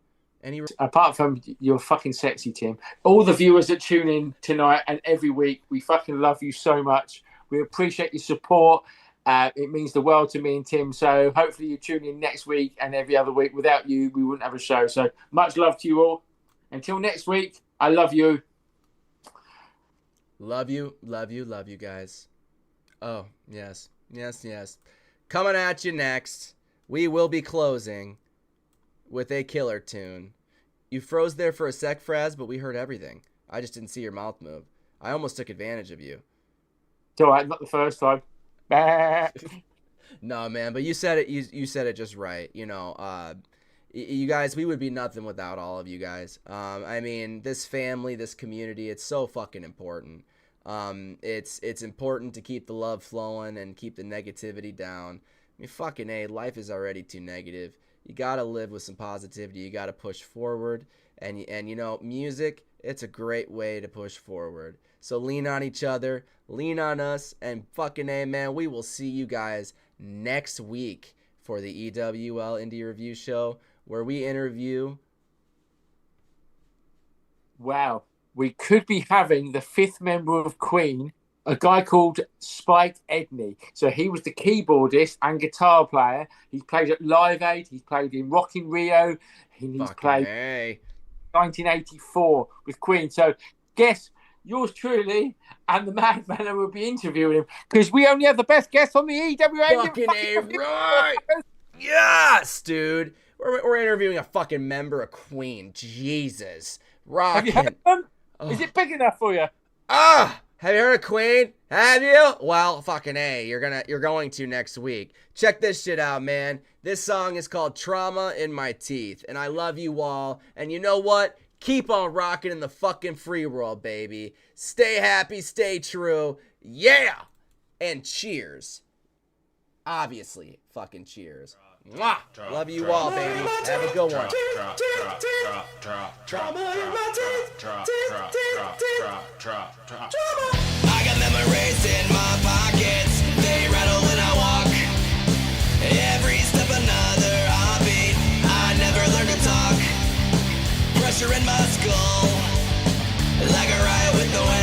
Apart from you're fucking sexy, Tim. All the viewers that tune in tonight and every week, we fucking love you so much. We appreciate your support. It means the world to me and Tim. So hopefully you tune in next week and every other week. Without you, we wouldn't have a show. So much love to you all. Until next week, I love you. Love you, guys. Oh, yes. Coming at you next, we will be closing with a killer tune. You froze there for a sec, Fraz, but we heard everything. I just didn't see your mouth move. I almost took advantage of you. It's all right, not the first time. No, man, but you said it. You said it just right. You know, you guys, we would be nothing without all of you guys. I mean, this family, this community, it's so fucking important. It's important to keep the love flowing and keep the negativity down. I mean, fucking A, life is already too negative. You gotta live with some positivity. You gotta push forward, and you know, music, it's a great way to push forward. So lean on each other, lean on us, and fucking A, man, we will see you guys next week for the EWL Indie Review Show, where we interview. Wow, we could be having the 5th member of Queen, a guy called Spike Edney. So he was the keyboardist and guitar player. He's played at Live Aid. He's played in Rock in Rio. He's played 1984 with Queen. So guess yours truly and the madman who will be interviewing him, because we only have the best guests on the EWA. Fucking A, right? Yes, dude. We're interviewing a fucking member of Queen. Jesus. Rockin'. Have you heard them? Is it big enough for you? Have you heard of Queen? Have you? Well, fucking A, you're going to next week. Check this shit out, man. This song is called Trauma in My Teeth, and I love you all. And you know what? Keep on rocking in the fucking free world, baby. Stay happy, stay true. Yeah! And cheers. Obviously, fucking cheers. Mwah! Love you all, baby. Have a good one. I got memories in my pockets. They rattle when I walk. Every step another heartbeat. I never learned to talk. Pressure in my skull, like a riot with the wind.